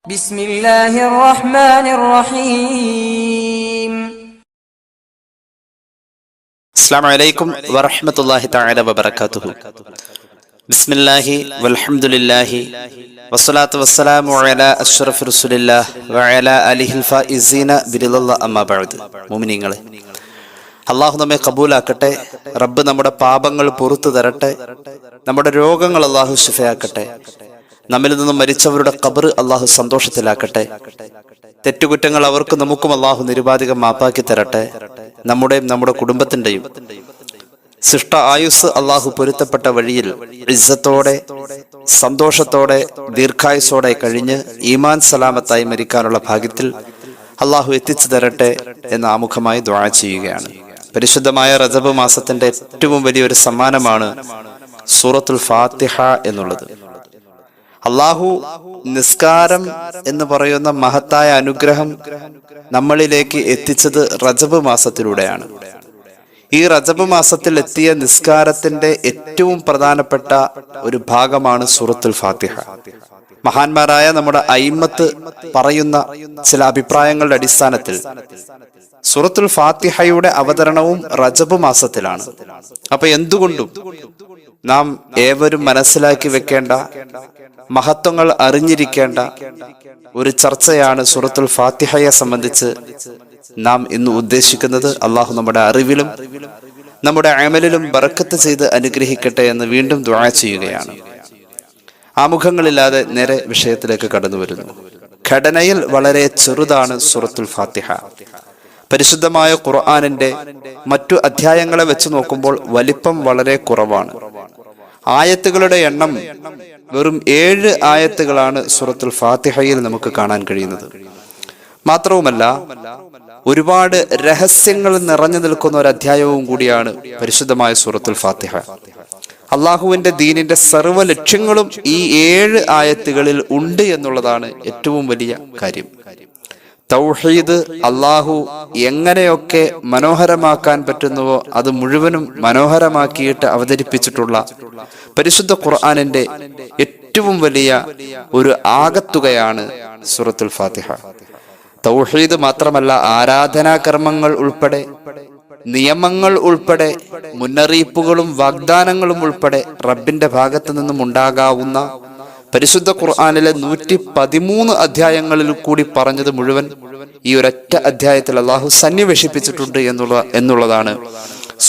بسم الله الرحمن الرحيم. السلام عليكم ورحمة الله تعالى وبركاته. بسم الله والحمد لله والصلاة والسلام على أشرف رسول الله وعلى آله الفائزين برضا الله أما بعد. മുഅ്മിനീങ്ങളെ, അള്ളാഹു നമ്മെ കബൂലാക്കട്ടെ. റബ്ബ് നമ്മുടെ പാപങ്ങൾ പുറത്തു തരട്ടെ. നമ്മുടെ രോഗങ്ങൾ അള്ളാഹു ശിഫയാക്കട്ടെ. നമ്മിൽ നിന്നും മരിച്ചവരുടെ ഖബർ അള്ളാഹു സന്തോഷത്തിലാക്കട്ടെ. തെറ്റുകുറ്റങ്ങൾ അവർക്കും നമുക്കും അള്ളാഹു നിരുപാധികം മാപ്പാക്കി തരട്ടെ. നമ്മുടെയും നമ്മുടെ കുടുംബത്തിന്റെയും ശിഷ്ട ആയുസ് അള്ളാഹു പൊരുത്തപ്പെട്ട വഴിയിൽ ഇസ്സത്തോടെ, സന്തോഷത്തോടെ, ദീർഘായുസോടെ കഴിഞ്ഞ് ഈമാൻ സലാമത്തായി മരിക്കാനുള്ള ഭാഗ്യത്തിൽ അള്ളാഹു എത്തിച്ചു തരട്ടെ എന്ന് ആമുഖമായി ദുആ ചെയ്യുകയാണ്. പരിശുദ്ധമായ റജബ് മാസത്തിന്റെ ഏറ്റവും വലിയൊരു സമ്മാനമാണ് സൂറത്തുൽ ഫാത്തിഹ എന്നുള്ളത്. അള്ളാഹു നിസ്കാരം എന്ന് പറയുന്ന മഹത്തായ അനുഗ്രഹം നമ്മളിലേക്ക് എത്തിച്ചത് റജബ് മാസത്തിലൂടെയാണ്. ഈ റജബ് മാസത്തിൽ എത്തിയ നിസ്കാരത്തിന്റെ ഏറ്റവും പ്രധാനപ്പെട്ട ഒരു ഭാഗമാണ് സൂറത്തുൽ ഫാത്തിഹ. മഹാന്മാരായ നമ്മുടെ അയിമ്മത്ത് പറയുന്ന ചില അഭിപ്രായങ്ങളുടെ അടിസ്ഥാനത്തിൽ സൂറത്തുൽ ഫാത്തിഹയുടെ അവതരണവും റജബ് മാസത്തിലാണ്. അപ്പൊ എന്തുകൊണ്ടും നാം ഏവരും മനസ്സിലാക്കി വെക്കേണ്ട, മഹത്വങ്ങൾ അറിഞ്ഞിരിക്കേണ്ട ഒരു ചർച്ചയാണ് സൂറത്തുൽ ഫാത്തിഹയെ സംബന്ധിച്ച് നാം ഇന്ന് ഉദ്ദേശിക്കുന്നത്. അള്ളാഹു നമ്മുടെ അറിവിലും നമ്മുടെ അമലിലും ബറക്കത്ത് ചെയ്ത് അനുഗ്രഹിക്കട്ടെ എന്ന് വീണ്ടും ദുആ ചെയ്യുകയാണ്. ആമുഖങ്ങളില്ലാതെ നേരെ വിഷയത്തിലേക്ക് കടന്നു വരുന്നു. ഘടനയിൽ വളരെ ചെറുതാണ് സൂറത്തുൽ ഫാത്തിഹ. പരിശുദ്ധമായ ഖുർആനിന്റെ മറ്റു അധ്യായങ്ങളെ വെച്ച് നോക്കുമ്പോൾ വലിപ്പം വളരെ കുറവാണ്. ആയത്തുകളുടെ എണ്ണം വെറും 7 ആയത്തുകളാണ് സൂറത്തുൽ ഫാത്തിഹയിൽ നമുക്ക് കാണാൻ കഴിയുന്നത്. മാത്രവുമല്ല, ഒരുപാട് രഹസ്യങ്ങൾ നിറഞ്ഞു നിൽക്കുന്ന ഒരു അധ്യായവും കൂടിയാണ് പരിശുദ്ധമായ സൂറത്തുൽ ഫാത്തിഹ. അള്ളാഹുവിന്റെ ദീനിന്റെ സർവ്വ ലക്ഷ്യങ്ങളും ഈ 7 ആയത്തുകളിൽ ഉണ്ട് എന്നുള്ളതാണ് ഏറ്റവും വലിയ കാര്യം. തൗഹീദ് അള്ളാഹു എങ്ങനെയൊക്കെ മനോഹരമാക്കാൻ പറ്റുന്നുവോ അത് മുഴുവനും മനോഹരമാക്കിയിട്ട് അവതരിപ്പിച്ചിട്ടുള്ള പരിശുദ്ധ ഖുർആനിന്റെ ഏറ്റവും വലിയ ഒരു ആകത്തുകയാണ് സൂറത്തുൽ ഫാത്തിഹ. തൗഹീദ് മാത്രമല്ല, ആരാധനാ കർമ്മങ്ങൾ ഉൾപ്പെടെ, നിയമങ്ങൾ ഉൾപ്പെടെ, മുന്നറിയിപ്പുകളും വാഗ്ദാനങ്ങളും ഉൾപ്പെടെ റബ്ബിന്റെ ഭാഗത്തു നിന്നും ഉണ്ടാകാവുന്ന പരിശുദ്ധ ഖുർആനിലെ 113 അധ്യായങ്ങളിൽ കൂടി പറഞ്ഞത് മുഴുവൻ ഈ ഒരൊറ്റ അധ്യായത്തിൽ അള്ളാഹു സന്നിവേശിപ്പിച്ചിട്ടുണ്ട് എന്നുള്ളതാണ്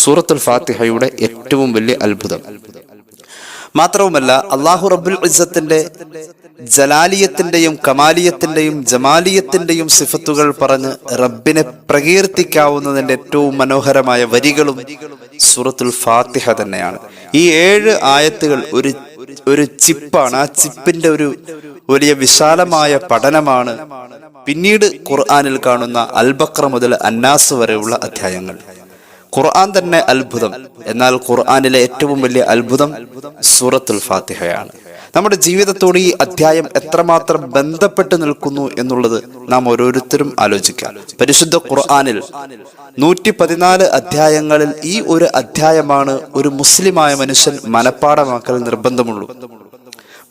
സൂറത്തുൽ ഫാത്തിഹയുടെ ഏറ്റവും വലിയ അത്ഭുതം. മാത്രവുമല്ല, അള്ളാഹു റബ്ബുൽ ഇസ്സത്തിന്റെ ജലാലിയത്തിന്റെയും കമാലിയത്തിന്റെയും ജമാലിയത്തിന്റെയും സിഫത്തുകൾ പറഞ്ഞ് റബ്ബിനെ പ്രകീർത്തിക്കാവുന്നതിന്റെ ഏറ്റവും മനോഹരമായ വരികളും സൂറത്തുൽ ഫാത്തിഹ തന്നെയാണ്. ഈ 7 ആയത്തുകൾ ഒരു ചിപ്പാണ്. ആ ചിപ്പിന്റെ ഒരു വലിയ വിശാലമായ പഠനമാണ് പിന്നീട് ഖുർആനിൽ കാണുന്ന അൽ ബഖറ മുതൽ അന്നാസ് വരെയുള്ള അധ്യായങ്ങൾ. ഖുർആൻ തന്നെ അത്ഭുതം, എന്നാൽ ഖുർആനിലെ ഏറ്റവും വലിയ അത്ഭുതം സൂറത്തുൽ ഫാത്തിഹയാണ്. നമ്മുടെ ജീവിതത്തോട് ഈ അധ്യായം എത്രമാത്രം ബന്ധപ്പെട്ട് നിൽക്കുന്നു എന്നുള്ളത് നാം ഓരോരുത്തരും ആലോചിക്കാം. പരിശുദ്ധ ഖുർആനിൽ 114 അധ്യായങ്ങളിൽ ഈ ഒരു അധ്യായമാണ് ഒരു മുസ്ലിമായ മനുഷ്യൻ മനപ്പാടമാക്കൽ നിർബന്ധമുള്ളൂ.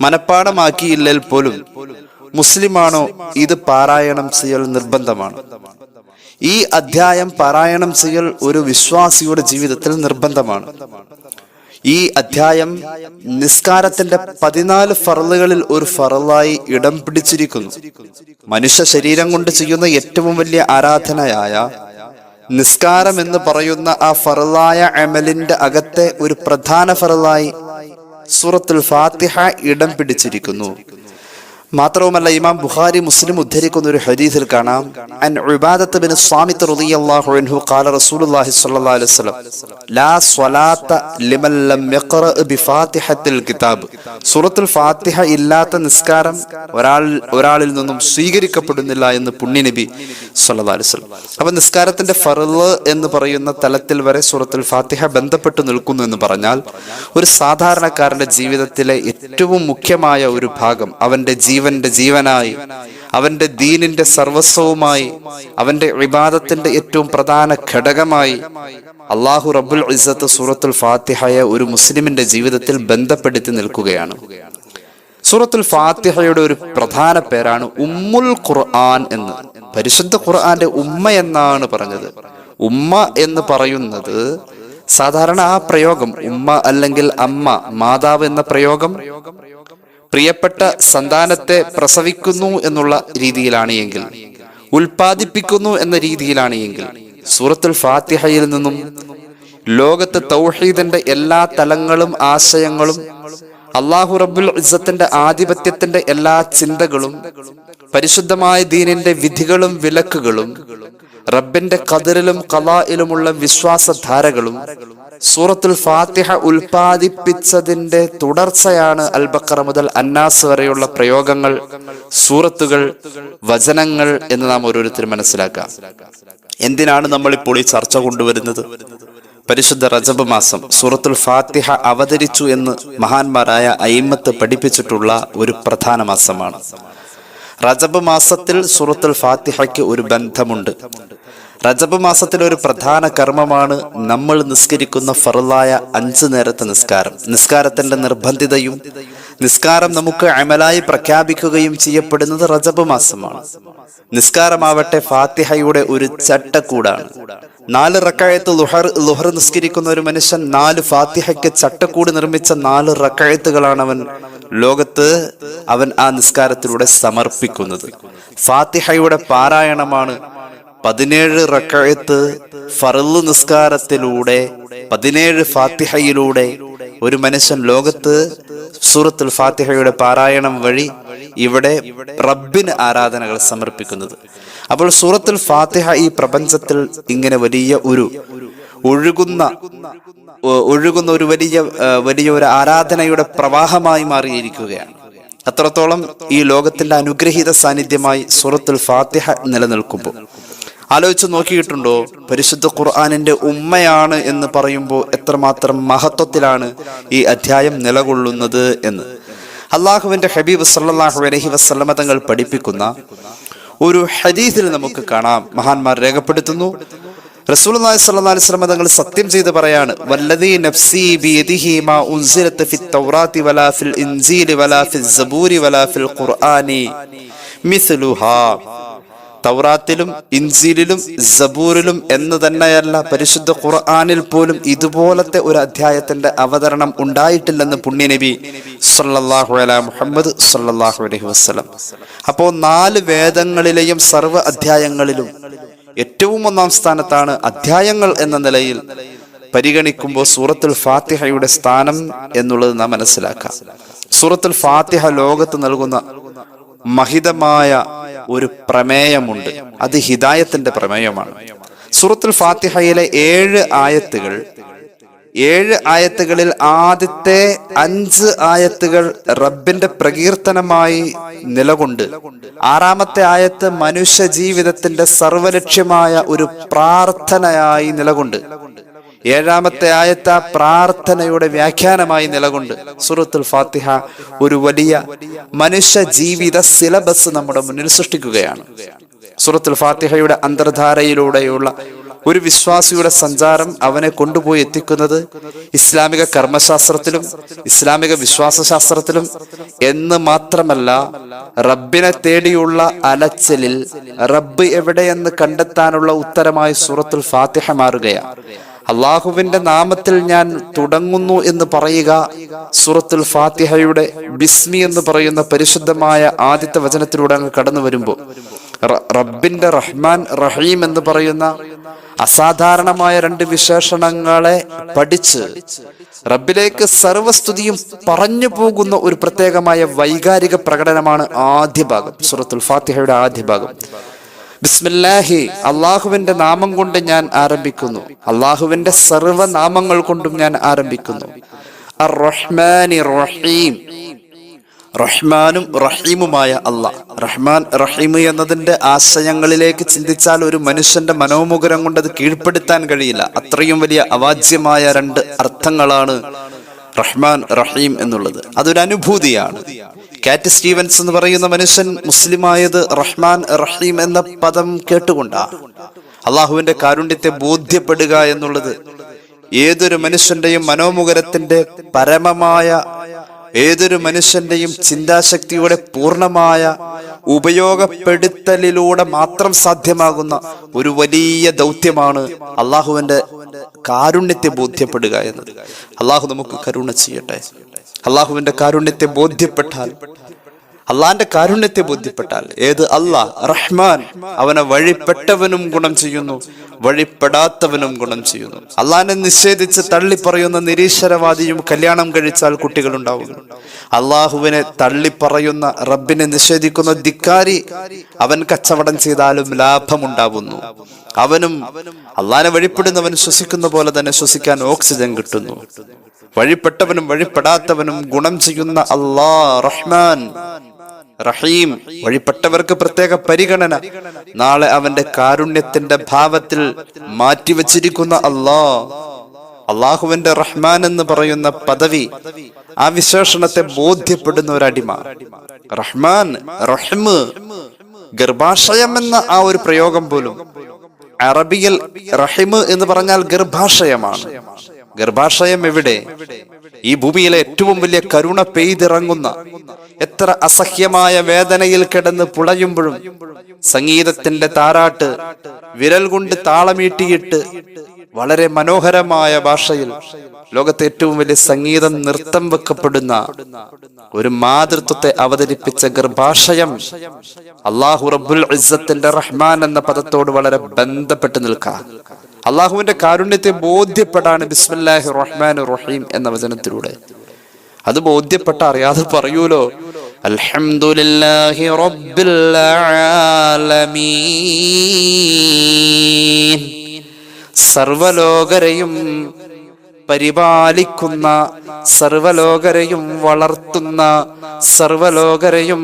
മനപ്പാടമാക്കിയില്ലെങ്കിൽ പോലും മുസ്ലിമാണോ ഇത് പാരായണം ചെയ്യൽ നിർബന്ധമാണ്. ഈ അധ്യായം പാരായണം ചെയ്യൽ ഒരു വിശ്വാസിയുടെ ജീവിതത്തിൽ നിർബന്ധമാണ്. ഈ അധ്യായം നിസ്കാരത്തിന്റെ 14 ഫർളുകളിൽ ഒരു ഫർളായി ഇടം പിടിച്ചിരിക്കുന്നു. മനുഷ്യ ശരീരം കൊണ്ട് ചെയ്യുന്ന ഏറ്റവും വലിയ ആരാധനയായ നിസ്കാരം എന്ന് പറയുന്ന ആ ഫർളായ അമലിന്റെ അകത്തെ ഒരു പ്രധാന ഫർളായി സൂറത്തുൽ ഫാത്തിഹ ഇടം പിടിച്ചിരിക്കുന്നു. മാത്രവുമല്ല, ഇമാം ബുഖാരി, മുസ്ലിം ഉദ്ധരിക്കുന്ന ഒരു ഹദീസിൽ കാണാം, അൻ ഉബാദത്ത് ബിൻ സ്വാമിത്ത് റളിയല്ലാഹു അൻഹു ഖാല റസൂലുള്ളാഹി സ്വല്ലല്ലാഹു അലൈഹി വസല്ലം ലാ സ്വലാത്ത ലിമൻ ലം യഖറ ബിഫാത്തിഹത്തിൽ കിതാബ്. സൂറത്തുൽ ഫാത്തിഹ ഇല്ലാത്ത നിസ്കാരം ഒരാളിൽ നിന്നും സ്വീകരിക്കപ്പെടുന്നില്ല എന്ന് പുണ്യനബി സ്വല്ലല്ലാഹു അലൈഹി വസല്ലം. അപ്പൊ നിസ്കാരത്തിന്റെ ഫർള് എന്ന് പറയുന്ന തലത്തിൽ വരെ സൂറത്തുൽ ഫാത്തിഹ ബന്ധപ്പെട്ട് നിൽക്കുന്നു എന്ന് പറഞ്ഞാൽ, ഒരു സാധാരണക്കാരന്റെ ജീവിതത്തിലെ ഏറ്റവും മുഖ്യമായ ഒരു ഭാഗം, അവന്റെ ജീവനായി, അവന്റെ ദീനിന്റെ സർവസ്വവുമായി, അവന്റെ ഇബാദത്തിന്റെ ഏറ്റവും പ്രധാന ഘടകമായി അള്ളാഹു റബ്ബുൽ ഇസ്സത്ത് സൂറത്തുൽ ഫാത്തിഹയെ ഒരു മുസ്ലിമിന്റെ ജീവിതത്തിൽ ബന്ധപ്പെടുത്തി നിൽക്കുകയാണ്. സൂറത്തുൽ ഫാത്തിഹയുടെ ഒരു പ്രധാന പേരാണ് ഉമ്മുൽ ഖുർആൻ എന്ന്. പരിശുദ്ധ ഖുർആന്റെ ഉമ്മ എന്നാണ് പറഞ്ഞത്. ഉമ്മ എന്ന് പറയുന്നത് സാധാരണ ആ പ്രയോഗം ഉമ്മ അല്ലെങ്കിൽ അമ്മ, മാതാവ് എന്ന പ്രയോഗം പ്രിയപ്പെട്ട സന്താനത്തെ പ്രസവിക്കുന്നു എന്നുള്ള രീതിയിലാണ് എങ്കിൽ, ഉൽപാദിപ്പിക്കുന്നു എന്ന രീതിയിലാണ് എങ്കിൽ, സൂറത്തുൽ ഫാത്തിഹയിൽ നിന്നും ലോകത്ത് തൗഹീദിന്റെ എല്ലാ തലങ്ങളും ആശയങ്ങളും, അല്ലാഹു റബ്ബുൽ ഇസ്സത്തിന്റെ ആധിപത്യത്തിന്റെ എല്ലാ ചിന്തകളും, പരിശുദ്ധമായ ദീനിന്റെ വിധികളും വിലക്കുകളും, റബ്ബിന്റെ ഖദറിലും ഖളായിലുമുള്ള വിശ്വാസധാരകളും സൂറത്തുൽ ഫാത്തിഹ ഉൽപാദിപ്പിച്ചതിന്റെ തുടർച്ചയാണ് അൽ ബഖറ മുതൽ അന്നാസ് വരെയുള്ള പ്രയോഗങ്ങൾ, സൂറത്തുകൾ, വചനങ്ങൾ എന്ന് നാം ഓരോരുത്തരും മനസ്സിലാക്കാം. എന്തിനാണ് നമ്മൾ ഇപ്പോൾ ഈ ചർച്ച കൊണ്ടുവരുന്നത്? പരിശുദ്ധ റജബ് മാസം സൂറത്തുൽ ഫാത്തിഹ അവതരിച്ചു എന്ന് മഹാന്മാരായ അയിമ്മത്ത് പഠിപ്പിച്ചിട്ടുള്ള ഒരു പ്രധാന മാസമാണ്. റജബ് മാസത്തിൽ സൂറത്തുൽ ഫാത്തിഹയ്ക്ക് ഒരു ബന്ധമുണ്ട്. റജബ് മാസത്തിൽ ഒരു പ്രധാന കർമ്മമാണ് നമ്മൾ നിസ്കരിക്കുന്ന ഫർളായ 5 നേരത്തെ നിസ്കാരം. നിസ്കാരത്തിന്റെ നിർബന്ധിതയും നിസ്കാരം നമുക്ക് അമലായി പ്രഖ്യാപിക്കുകയും ചെയ്യപ്പെടുന്നത് റജബ് മാസമാണ്. നിസ്കാരമാവട്ടെ ഫാത്തിഹയുടെ ഒരു ചട്ടക്കൂടാണ്. 4 റക്അത്ത് ളുഹർ നിസ്കരിക്കുന്ന ഒരു മനുഷ്യൻ 4 ഫാത്തിഹയ്ക്ക് ചട്ടക്കൂട് നിർമ്മിച്ച 4 റക്അത്തുകളാണ് അവൻ ആ നിസ്കാരത്തിലൂടെ സമർപ്പിക്കുന്നത്. ഫാത്തിഹയുടെ പാരായണമാണ് 17 റക്അത്ത് ഫർള് നിസ്കാരത്തിലൂടെ 17 ഫാത്തിഹയിലൂടെ ഒരു മനുഷ്യൻ ലോകത്ത് സൂറത്തുൽ ഫാത്തിഹയുടെ പാരായണം വഴി ഇവിടെ റബ്ബിന് ആരാധനകൾ സമർപ്പിക്കുന്നത്. അപ്പോൾ സൂറത്തുൽ ഫാത്തിഹ ഈ പ്രപഞ്ചത്തിൽ ഇങ്ങനെ വലിയ ഒരു ഒഴുകുന്ന ഒരു വലിയ ഒരു ആരാധനയുടെ പ്രവാഹമായി മാറിയിരിക്കുകയാണ്. അത്രത്തോളം ഈ ലോകത്തിന്റെ അനുഗ്രഹീത സാന്നിധ്യമായി സൂറത്തുൽ ഫാത്തിഹ നിലനിൽക്കുമ്പോൾ ആലോചിച്ച് നോക്കിയിട്ടുണ്ടോ? പരിശുദ്ധ ഖുർആനിന്റെ ഉമ്മയാണ് എന്ന് പറയുമ്പോൾ എത്രമാത്രം മഹത്വത്തിലാണ് ഈ അധ്യായം നിലകൊള്ളുന്നത് എന്ന്. അള്ളാഹുവിന്റെ ഹബീബ് സല്ലല്ലാഹു അലൈഹി വസല്ലമ തങ്ങൾ പഠിപ്പിക്കുന്ന ഒരു ഹദീസിൽ നമുക്ക് കാണാം. മഹാന്മാർ രേഖപ്പെടുത്തുന്നു, റസൂലുള്ളാഹി സ്വല്ലല്ലാഹു അലൈഹി വസല്ലം തങ്ങൾ സത്യം ചെയ്ത് പറയാണ്, വല്ലദീ നഫ്സി ബിയദിഹി മാ ഉൻസിലത ഫിത് തൗറാത്തി വലാ ഫിൽ ഇൻജീലി വലാ ഫിൽ സബൂരി വലാ ഫിൽ ഖുർആനി മിസ്ലുഹാ. തൗറാത്തിലും ഇൻജീലിലും സബൂറിലും എന്ന് തന്നെയല്ല, പരിശുദ്ധ ഖുർആനിൽ പോലും ഇതുപോലത്തെ ഒരു അധ്യായത്തിന്റെ അവതരണം ഉണ്ടായിട്ടില്ലെന്ന് പുണ്യനബി സല്ലല്ലാഹു അലൈഹി മുഹമ്മദ് സല്ലല്ലാഹു അലൈഹി വസല്ലം. അപ്പോൾ 4 വേദങ്ങളിലെയും സർവ്വ അധ്യായങ്ങളിലും ഏറ്റവും ഒന്നാം സ്ഥാനത്താണ് അധ്യായങ്ങൾ എന്ന നിലയിൽ പരിഗണിക്കുമ്പോൾ സൂറത്തുൽ ഫാത്തിഹയുടെ സ്ഥാനം എന്നുള്ളത് നാം മനസ്സിലാക്കാം. സൂറത്തുൽ ഫാത്തിഹ ലോകത്ത് നൽകുന്ന മഹിതമായ ഒരു പ്രമേയമുണ്ട്. അത് ഹിദായത്തിന്റെ പ്രമേയമാണ്. സൂറത്തുൽ ഫാത്തിഹയിലെ 7 ആയത്തുകളിൽ ആദ്യത്തെ 5 ആയത്തുകൾ റബ്ബിന്റെ പ്രകീർത്തനമായി നിലകൊണ്ട്, 6-ാമത്തെ ആയത്ത് മനുഷ്യ ജീവിതത്തിന്റെ സർവലക്ഷ്യമായ ഒരു പ്രാർത്ഥനയായി നിലകൊണ്ട്, 7-ാമത്തെ ആയത്ത് ആ പ്രാർത്ഥനയുടെ വ്യാഖ്യാനമായി നിലകൊണ്ട് സൂറത്തുൽ ഫാത്തിഹ ഒരു വലിയ മനുഷ്യ ജീവിത സിലബസ് നമ്മുടെ മുന്നിൽ സൃഷ്ടിക്കുകയാണ്. സൂറത്തുൽ ഫാത്തിഹയുടെ അന്തർധാരയിലൂടെയുള്ള ഒരു വിശ്വാസിയുടെ സഞ്ചാരം അവനെ കൊണ്ടുപോയി എത്തിക്കുന്നത് ഇസ്ലാമിക കർമ്മശാസ്ത്രത്തിലും ഇസ്ലാമിക വിശ്വാസശാസ്ത്രത്തിലും എന്ന് മാത്രമല്ല, റബ്ബിനെ തേടിയുള്ള അലച്ചിലിൽ റബ്ബ് എവിടെയെന്ന് കണ്ടെത്താനുള്ള ഉത്തരമായി സൂറത്തുൽ ഫാത്തിഹ മാറുകയാണ്. അള്ളാഹുവിന്റെ നാമത്തിൽ ഞാൻ തുടങ്ങുന്നു എന്ന് പറയുക സൂറത്തുൽ ഫാത്തിഹയുടെ ബിസ്മി എന്ന് പറയുന്ന പരിശുദ്ധമായ ആദ്യത്തെ വചനത്തിലൂടെ അങ്ങ് കടന്നു വരുമ്പോൾ റബ്ബിന്റെ റഹ്മാൻ റഹീം എന്ന് പറയുന്ന അസാധാരണമായ 2 വിശേഷണങ്ങളെ പഠിച്ച് റബ്ബിലേക്ക് സർവസ്തുതിയും പറഞ്ഞു പോകുന്ന ഒരു പ്രത്യേകമായ വൈകാരിക പ്രകടനമാണ് ആദ്യ ഭാഗം, സൂറത്തുൽ ഫാത്തിഹയുടെ ആദ്യ ഭാഗം. ബിസ്മില്ലാഹി, അള്ളാഹുവിന്റെ നാമം കൊണ്ട് ഞാൻ ആരംഭിക്കുന്നു, അള്ളാഹുവിന്റെ സർവനാമങ്ങൾ കൊണ്ടും ഞാൻ ആരംഭിക്കുന്നു. അർ-റഹ്മാനി റഹീം, റഹ്മാനും റഹീമുമായ അള്ളാഹ്. റഹ്മാൻ റഹീം എന്നതിന്റെ ആശയങ്ങളിലേക്ക് ചിന്തിച്ചാൽ ഒരു മനുഷ്യന്റെ മനോമുഖരം കൊണ്ട് അത് കീഴ്പ്പെടുത്താൻ കഴിയില്ല. അത്രയും വലിയ അവാച്യമായ 2 അർത്ഥങ്ങളാണ് റഹ്മാൻ റഹീം എന്നുള്ളത്. അതൊരു അനുഭൂതിയാണ്. കാറ്റ് സ്റ്റീവൻസ് എന്ന് പറയുന്ന മനുഷ്യൻ മുസ്ലിമായത് റഹ്മാൻ റഹീം എന്ന പദം കേട്ടുകൊണ്ടാണ്. അള്ളാഹുവിന്റെ കാരുണ്യത്തെ ബോധ്യപ്പെടുക എന്നുള്ളത് ഏതൊരു മനുഷ്യന്റെയും മനോമുഖരത്തിന്റെ പരമമായ ഏതൊരു മനുഷ്യന്റെയും ചിന്താശക്തിയുടെ പൂർണ്ണമായ ഉപയോഗപ്പെടുത്തലിലൂടെ മാത്രം സാധ്യമാകുന്ന ഒരു വലിയ ദൗത്യമാണ് അള്ളാഹുവിന്റെ കാരുണ്യത്തെ ബോധ്യപ്പെടുക എന്നത്. അള്ളാഹു നമുക്ക് കരുണ ചെയ്യട്ടെ. അള്ളാഹുവിന്റെ കാരുണ്യത്തെ ബോധ്യപ്പെട്ടാൽ, അള്ളാന്റെ കാരുണ്യത്തെ ബോധ്യപ്പെട്ടാൽ, ഏത് അള്ളാഹ് റഹ്മാൻ, അവനെ വഴിപ്പെട്ടവനും ഗുണം ചെയ്യുന്നു, വഴിപ്പെടാത്തവനും ഗുണം ചെയ്യുന്നു. അള്ളാഹിനെ നിഷേധിച്ച് തള്ളിപ്പറയുന്ന നിരീശ്വരവാദിയും കല്യാണം കഴിച്ചാൽ കുട്ടികൾ ഉണ്ടാവുന്നു. അള്ളാഹുവിനെ തള്ളിപ്പറയുന്ന, റബ്ബിനെ നിഷേധിക്കുന്ന ധിക്കാരി, അവൻ കച്ചവടം ചെയ്താലും ലാഭമുണ്ടാവുന്നു. അവനും അള്ളാഹിനെ വഴിപ്പെടുന്നവൻ ശ്വസിക്കുന്ന പോലെ തന്നെ ശ്വസിക്കാൻ ഓക്സിജൻ കിട്ടുന്നു. വഴിപ്പെട്ടവനും വഴിപ്പെടാത്തവനും ഗുണം ചെയ്യുന്ന അല്ലാഹ് റഹ്മാൻ റഹീം, വഴിപ്പെട്ടവർക്ക് പ്രത്യേക പരിഗണന നാളെ അവന്റെ കാരുണ്യത്തിന്റെ ഭാവത്തിൽ മാറ്റിവെച്ചിരിക്കുന്ന അള്ളാഹുവിന്റെ റഹ്മാൻ എന്ന് പറയുന്ന പദവി, ആ വിശേഷണത്തെ ബോധ്യപ്പെടുന്ന ഒരടിമ. റഹ്മാൻ, റഹ്മ്, ഗർഭാശയം എന്ന ആ ഒരു പ്രയോഗം പോലും അറബിയിൽ റഹിമ് എന്ന് പറഞ്ഞാൽ ഗർഭാശയമാണ്. ഗർഭാശയം എവിടെ? ഈ ഭൂമിയിലെ ഏറ്റവും വലിയ കരുണ പെയ്തിറങ്ങുന്ന, എത്ര അസഹ്യമായ വേദനയിൽ കിടന്ന് പുളയുമ്പോഴും സംഗീതത്തിന്റെ താരാട്ട് വിരൽ കൊണ്ട് താളമീട്ടിയിട്ട് വളരെ മനോഹരമായ ഭാഷയിൽ ലോകത്തെ ഏറ്റവും വലിയ സംഗീതം നൃത്തം വെക്കപ്പെടുന്ന ഒരു മാതൃത്വത്തെ അവതരിപ്പിച്ച ഗർഭാശയം അല്ലാഹു റബ്ബുൽ ഇസ്സത്തിന്റെ റഹ്മാൻ എന്ന പദത്തോട് വളരെ ബന്ധപ്പെട്ട് നിൽക്കാം. അള്ളാഹുവിന്റെ കാരുണ്യത്തെ ബോധ്യപ്പെടാണ് ബിസ്മില്ലാഹിർ റഹ്മാനിർ റഹീം എന്ന വചനത്തിലൂടെ. അത് ബോധ്യപ്പെട്ട അറിയാതെ പറയൂലോ, അൽഹംദുലില്ലാഹി റബ്ബിൽ ആലമീൻ. സർവലോകരെയും പരിപാലിക്കുന്ന, സർവലോകരെയും വളർത്തുന്ന, സർവലോകരെയും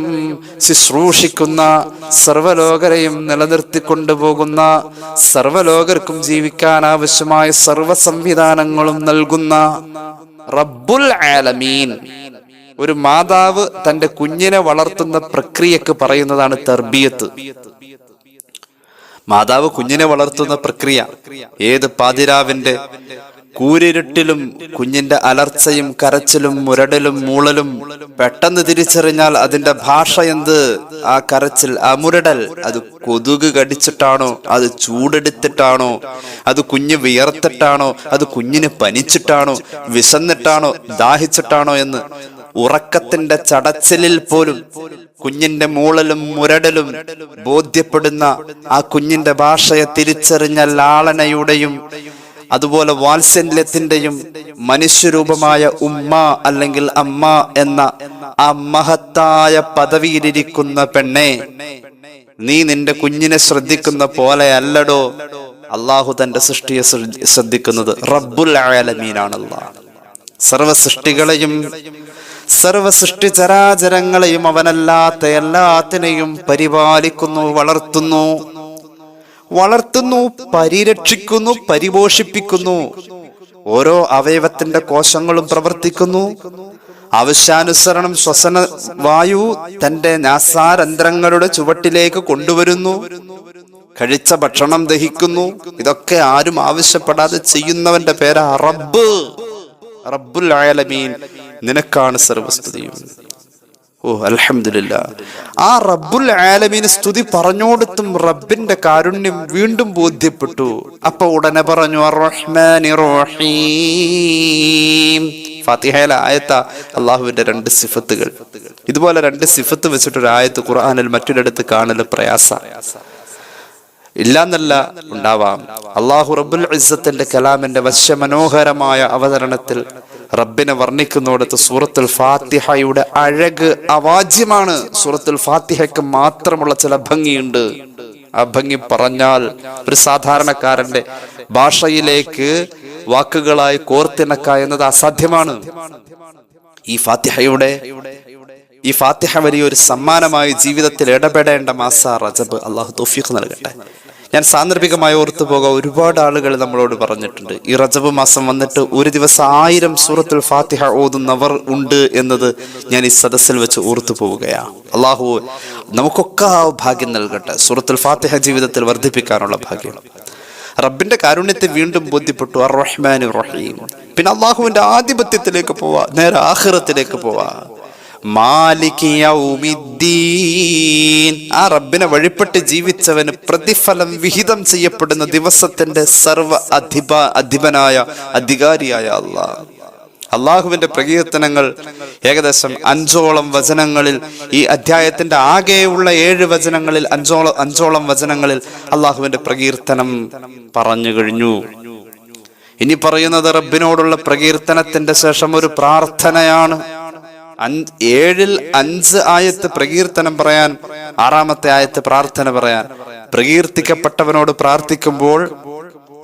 ശുശ്രൂഷിക്കുന്ന, സർവലോകരെയും നിലനിർത്തിക്കൊണ്ടുപോകുന്ന, സർവലോകർക്കും ജീവിക്കാൻ ആവശ്യമായ സർവ സംവിധാനങ്ങളും നൽകുന്ന റബ്ബുൽ ആലമീൻ. ഒരു മാതാവ് തന്റെ കുഞ്ഞിനെ വളർത്തുന്ന പ്രക്രിയക്ക് പറയുന്നതാണ് തർബിയത്ത്. മാതാവ് കുഞ്ഞിനെ വളർത്തുന്ന പ്രക്രിയ, ഏത് പാതിരാവിന്റെ കൂരിരുട്ടിലും കുഞ്ഞിന്റെ അലർച്ചയും കരച്ചിലും മുരടലും മൂളലും പെട്ടെന്ന് തിരിച്ചറിഞ്ഞാൽ അതിന്റെ ഭാഷ എന്ത്? ആ കരച്ചിൽ, ആ മുരടൽ, അത് കൊതുക് കടിച്ചിട്ടാണോ, അത് ചൂടെടുത്തിട്ടാണോ, അത് കുഞ്ഞ് വിയർത്തിട്ടാണോ, അത് കുഞ്ഞിന് പനിച്ചിട്ടാണോ, വിശന്നിട്ടാണോ, ദാഹിച്ചിട്ടാണോ എന്ന് ഉറക്കത്തിന്റെ ചടച്ചിലിൽ പോലും കുഞ്ഞിന്റെ മൂളലും മുരടലും ബോധ്യപ്പെടുന്ന ആ കുഞ്ഞിന്റെ ഭാഷയെ തിരിച്ചറിഞ്ഞ ലാളനയുടെയും അതുപോലെ വാത്സല്യത്തിന്റെയും മനുഷ്യരൂപമായ ഉമ്മ അല്ലെങ്കിൽ അമ്മ എന്ന ആ മഹത്തായ പദവിയിലിരിക്കുന്ന പെണ്ണെ, നീ നിന്റെ കുഞ്ഞിനെ ശ്രദ്ധിക്കുന്ന പോലെ അല്ലടോ അള്ളാഹു തന്റെ സൃഷ്ടിയെ ശ്രദ്ധിക്കുന്നത്. റബ്ബുൽ ആലമീനാണ് അല്ലാഹ്. സർവ സൃഷ്ടികളെയും സർവ സൃഷ്ടി ചരാചരങ്ങളെയും അവനല്ലാത്ത എല്ലാത്തിനെയും പരിപാലിക്കുന്നു, വളർത്തുന്നു, പരിരക്ഷിക്കുന്നു, പരിപോഷിപ്പിക്കുന്നു. ഓരോ അവയവത്തിന്റെ കോശങ്ങളും പ്രവർത്തിക്കുന്നു. ആവശ്യാനുസരണം ശ്വസന വായു തന്റെ നാസാരന്ധ്രങ്ങളുടെ ചുവട്ടിലേക്ക് കൊണ്ടുവരുന്നു. കഴിച്ച ഭക്ഷണം ദഹിക്കുന്നു. ഇതൊക്കെ ആരും ആവശ്യപ്പെടാതെ ചെയ്യുന്നവന്റെ പേരാ റബ്ബ്, റബ്ബുൽ ആലമീൻ. നിനക്കാണ് സർവസ്തുതിയും. ഓ അൽഹംദുലില്ലാഹ്. ആ റബ്ബുൽ ആലമീന് സ്തുതി പറഞ്ഞോടത്തും റബ്ബിന്റെ കാരുണ്യം വീണ്ടും ബോധ്യപ്പെട്ടു. അപ്പൊ ഉടനെ പറഞ്ഞു അർറഹ്മാനിർ റഹീം. ഫാത്തിഹയിലെ ആയത്ത അള്ളാഹുവിന്റെ രണ്ട് സിഫത്തുകൾ. ഇതുപോലെ രണ്ട് സിഫത്ത് വെച്ചിട്ടൊരു ആയത്ത് ഖുർആനിൽ മറ്റൊരിടത്ത് കാണൽ പ്രയാസ ഇല്ലാന്നല്ല, ഉണ്ടാവാം. അള്ളാഹു റബ്ബുൽ ഇസ്സത്തിന്റെ കലാമിന്റെ വശ്യമനോഹരമായ അവതരണത്തിൽ റബ്ബിനെ വർണ്ണിക്കുന്നിടത്ത് സൂറത്തുൽ ഫാത്തിഹയുടെ അഴക് അവാജ്യമാണ്. സൂറത്തുൽ ഫാത്തിഹയ്ക്ക് മാത്രമുള്ള ചില ഭംഗിയുണ്ട്. ആ ഭംഗി പറഞ്ഞാൽ ഒരു സാധാരണക്കാരന്റെ ഭാഷയിലേക്ക് വാക്കുകളായി കോർത്തിണക്ക എന്നത് അസാധ്യമാണ്. ഈ ഫാത്തിഹ വലിയൊരു സമ്മാനമായി ജീവിതത്തിൽ ഇടപെടേണ്ട മാസ റജബ്. അള്ളാഹു തൗഫീഖ് നൽകട്ടെ. ഞാൻ സാന്ദർഭികമായി ഓർത്തു പോകാം, ഒരുപാട് ആളുകൾ നമ്മളോട് പറഞ്ഞിട്ടുണ്ട് ഈ റജബ് മാസം വന്നിട്ട് ഒരു ദിവസം 1000 സൂറത്തുൽ ഫാത്തിഹ ഓതുന്നവർ ഉണ്ട് എന്നത് ഞാൻ ഈ സദസ്സിൽ വെച്ച് ഓർത്തു പോവുകയാണ്. അള്ളാഹു നമുക്കൊക്കെ ആ ഭാഗ്യം നൽകട്ടെ, സൂറത്തുൽ ഫാത്തിഹ ജീവിതത്തിൽ വർദ്ധിപ്പിക്കാനുള്ള ഭാഗ്യം. റബ്ബിന്റെ കാരുണ്യത്തെ വീണ്ടും ബോധ്യപ്പെട്ടു. അർ റഹ്മാനിർ റഹീം. പിന്നെ അള്ളാഹുവിന്റെ ആധിപത്യത്തിലേക്ക് പോവാ, നേരെ ആഖിറത്തിലേക്ക് പോവാ. മാലികി യൗമിദ്ദീൻ. ആ റബ്ബിനെ വഴിപ്പെട്ട് ജീവിച്ചവന് പ്രതിഫലം വിഹിതം ചെയ്യപ്പെടുന്ന ദിവസത്തിന്റെ സർവ അധിപനായ അധികാരിയായ അള്ളാഹ്. അള്ളാഹുവിന്റെ പ്രകീർത്തനങ്ങൾ ഏകദേശം 5ഓളം വചനങ്ങളിൽ, ഈ അധ്യായത്തിന്റെ ആകെയുള്ള 7 വചനങ്ങളിൽ 5ഓളം വചനങ്ങളിൽ അള്ളാഹുവിന്റെ പ്രകീർത്തനം പറഞ്ഞു കഴിഞ്ഞു. ഇനി പറയുന്നത് റബ്ബിനോടുള്ള പ്രകീർത്തനത്തിന്റെ ശേഷം ഒരു പ്രാർത്ഥനയാണ്. 7ൽ 5 ആയത്ത് പ്രകീർത്തനം പറയാൻ, 6ാമത്തെ ആയത്ത് പ്രാർത്ഥന പറയാൻ. പ്രകീർത്തിക്കപ്പെട്ടവനോട് പ്രാർത്ഥിക്കുമ്പോൾ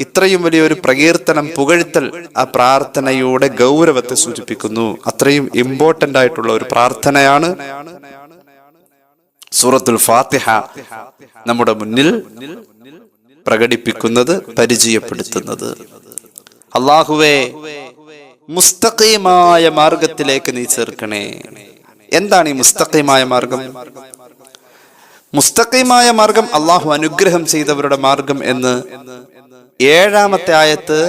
ഇത്രയും വലിയൊരു പ്രകീർത്തനം, പുകഴ്ത്തൽ ആ പ്രാർത്ഥനയുടെ ഗൗരവത്തെ സൂചിപ്പിക്കുന്നു. അത്രയും ഇമ്പോർട്ടന്റ് ആയിട്ടുള്ള ഒരു പ്രാർത്ഥനയാണ് സൂറത്തുൽ ഫാത്തിഹ നമ്മുടെ മുന്നിൽ പ്രകടിപ്പിക്കുന്നത്, പരിചയപ്പെടുത്തുന്നത്. അല്ലാഹുവേ, മുസ്തഖീമായ മാർഗത്തിലേക്ക് നീ ചേർക്കണേ. എന്താണ് ഈ മുസ്തഖീമായ മാർഗം? മുസ്തഖീമായ മാർഗം അള്ളാഹു അനുഗ്രഹം ചെയ്തവരുടെ മാർഗം എന്ന് 7ാമത്തെ ആയത്ത്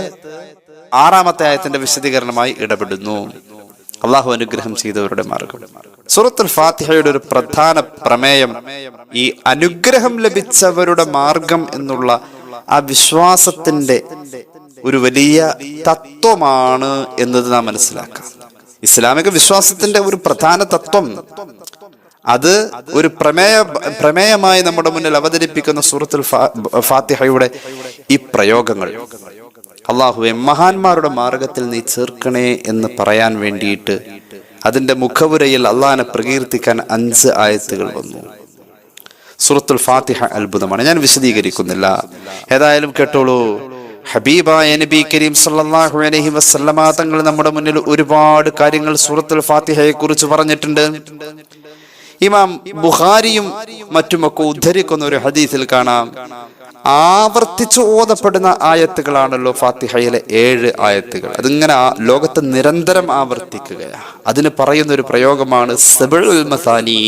6ാമത്തെ ആയത്തിന്റെ വിശദീകരണമായി ഇടപെടുന്നു. അള്ളാഹു അനുഗ്രഹം ചെയ്തവരുടെ മാർഗം. സൂറത്തുൽ ഫാത്തിഹയുടെ ഒരു പ്രധാന പ്രമേയം ഈ അനുഗ്രഹം ലഭിച്ചവരുടെ മാർഗം എന്നുള്ള ആ വിശ്വാസത്തിന്റെ ഒരു വലിയ തത്വമാണ് എന്നത് നാം മനസ്സിലാക്കാം. ഇസ്ലാമിക വിശ്വാസത്തിന്റെ ഒരു പ്രധാന തത്വം, അത് ഒരു പ്രമേയമായി നമ്മുടെ മുന്നിൽ അവതരിപ്പിക്കുന്ന സൂറത്തുൽ ഫാത്തിഹയുടെ ഈ പ്രയോഗങ്ങൾ. അല്ലാഹുവേ, മഹാന്മാരുടെ മാർഗത്തിൽ നീ ചേർക്കണേ എന്ന് പറയാൻ വേണ്ടിയിട്ട് അതിന്റെ മുഖവുരയിൽ അള്ളാഹിനെ പ്രകീർത്തിക്കാൻ 5 ആയത്തുകൾ വന്നു. സൂറത്തുൽ ഫാത്തിഹ അത്ഭുതമാണ്, ഞാൻ വിശദീകരിക്കുന്നില്ല. ഏതായാലും കേട്ടോളൂ. ഹബീബായ നബി കരീം സല്ലല്ലാഹു അലൈഹി വസല്ലമ തങ്ങൾ നമ്മുടെ മുന്നിൽ ഒരുപാട് കാര്യങ്ങൾ സൂറത്തുൽ ഫാത്തിഹയെ കുറിച്ച് പറഞ്ഞിട്ടുണ്ട്. ഇമാം ബുഖാരിയും മറ്റുമൊക്കെ ഉദ്ധരിക്കുന്ന ഒരു ഹദീസിൽ കാണാം, ആവർത്തിച്ചു ഓതപ്പെടുന്ന ആയത്തുകളാണല്ലോ ഫാത്തിഹയിലെ 7 ആയത്തുകൾ. അതിങ്ങനെ ലോകത്ത് നിരന്തരം ആവർത്തിക്കുകയാണ്. അതിന് പറയുന്ന ഒരു പ്രയോഗമാണ് സബഉൽ മസാനി.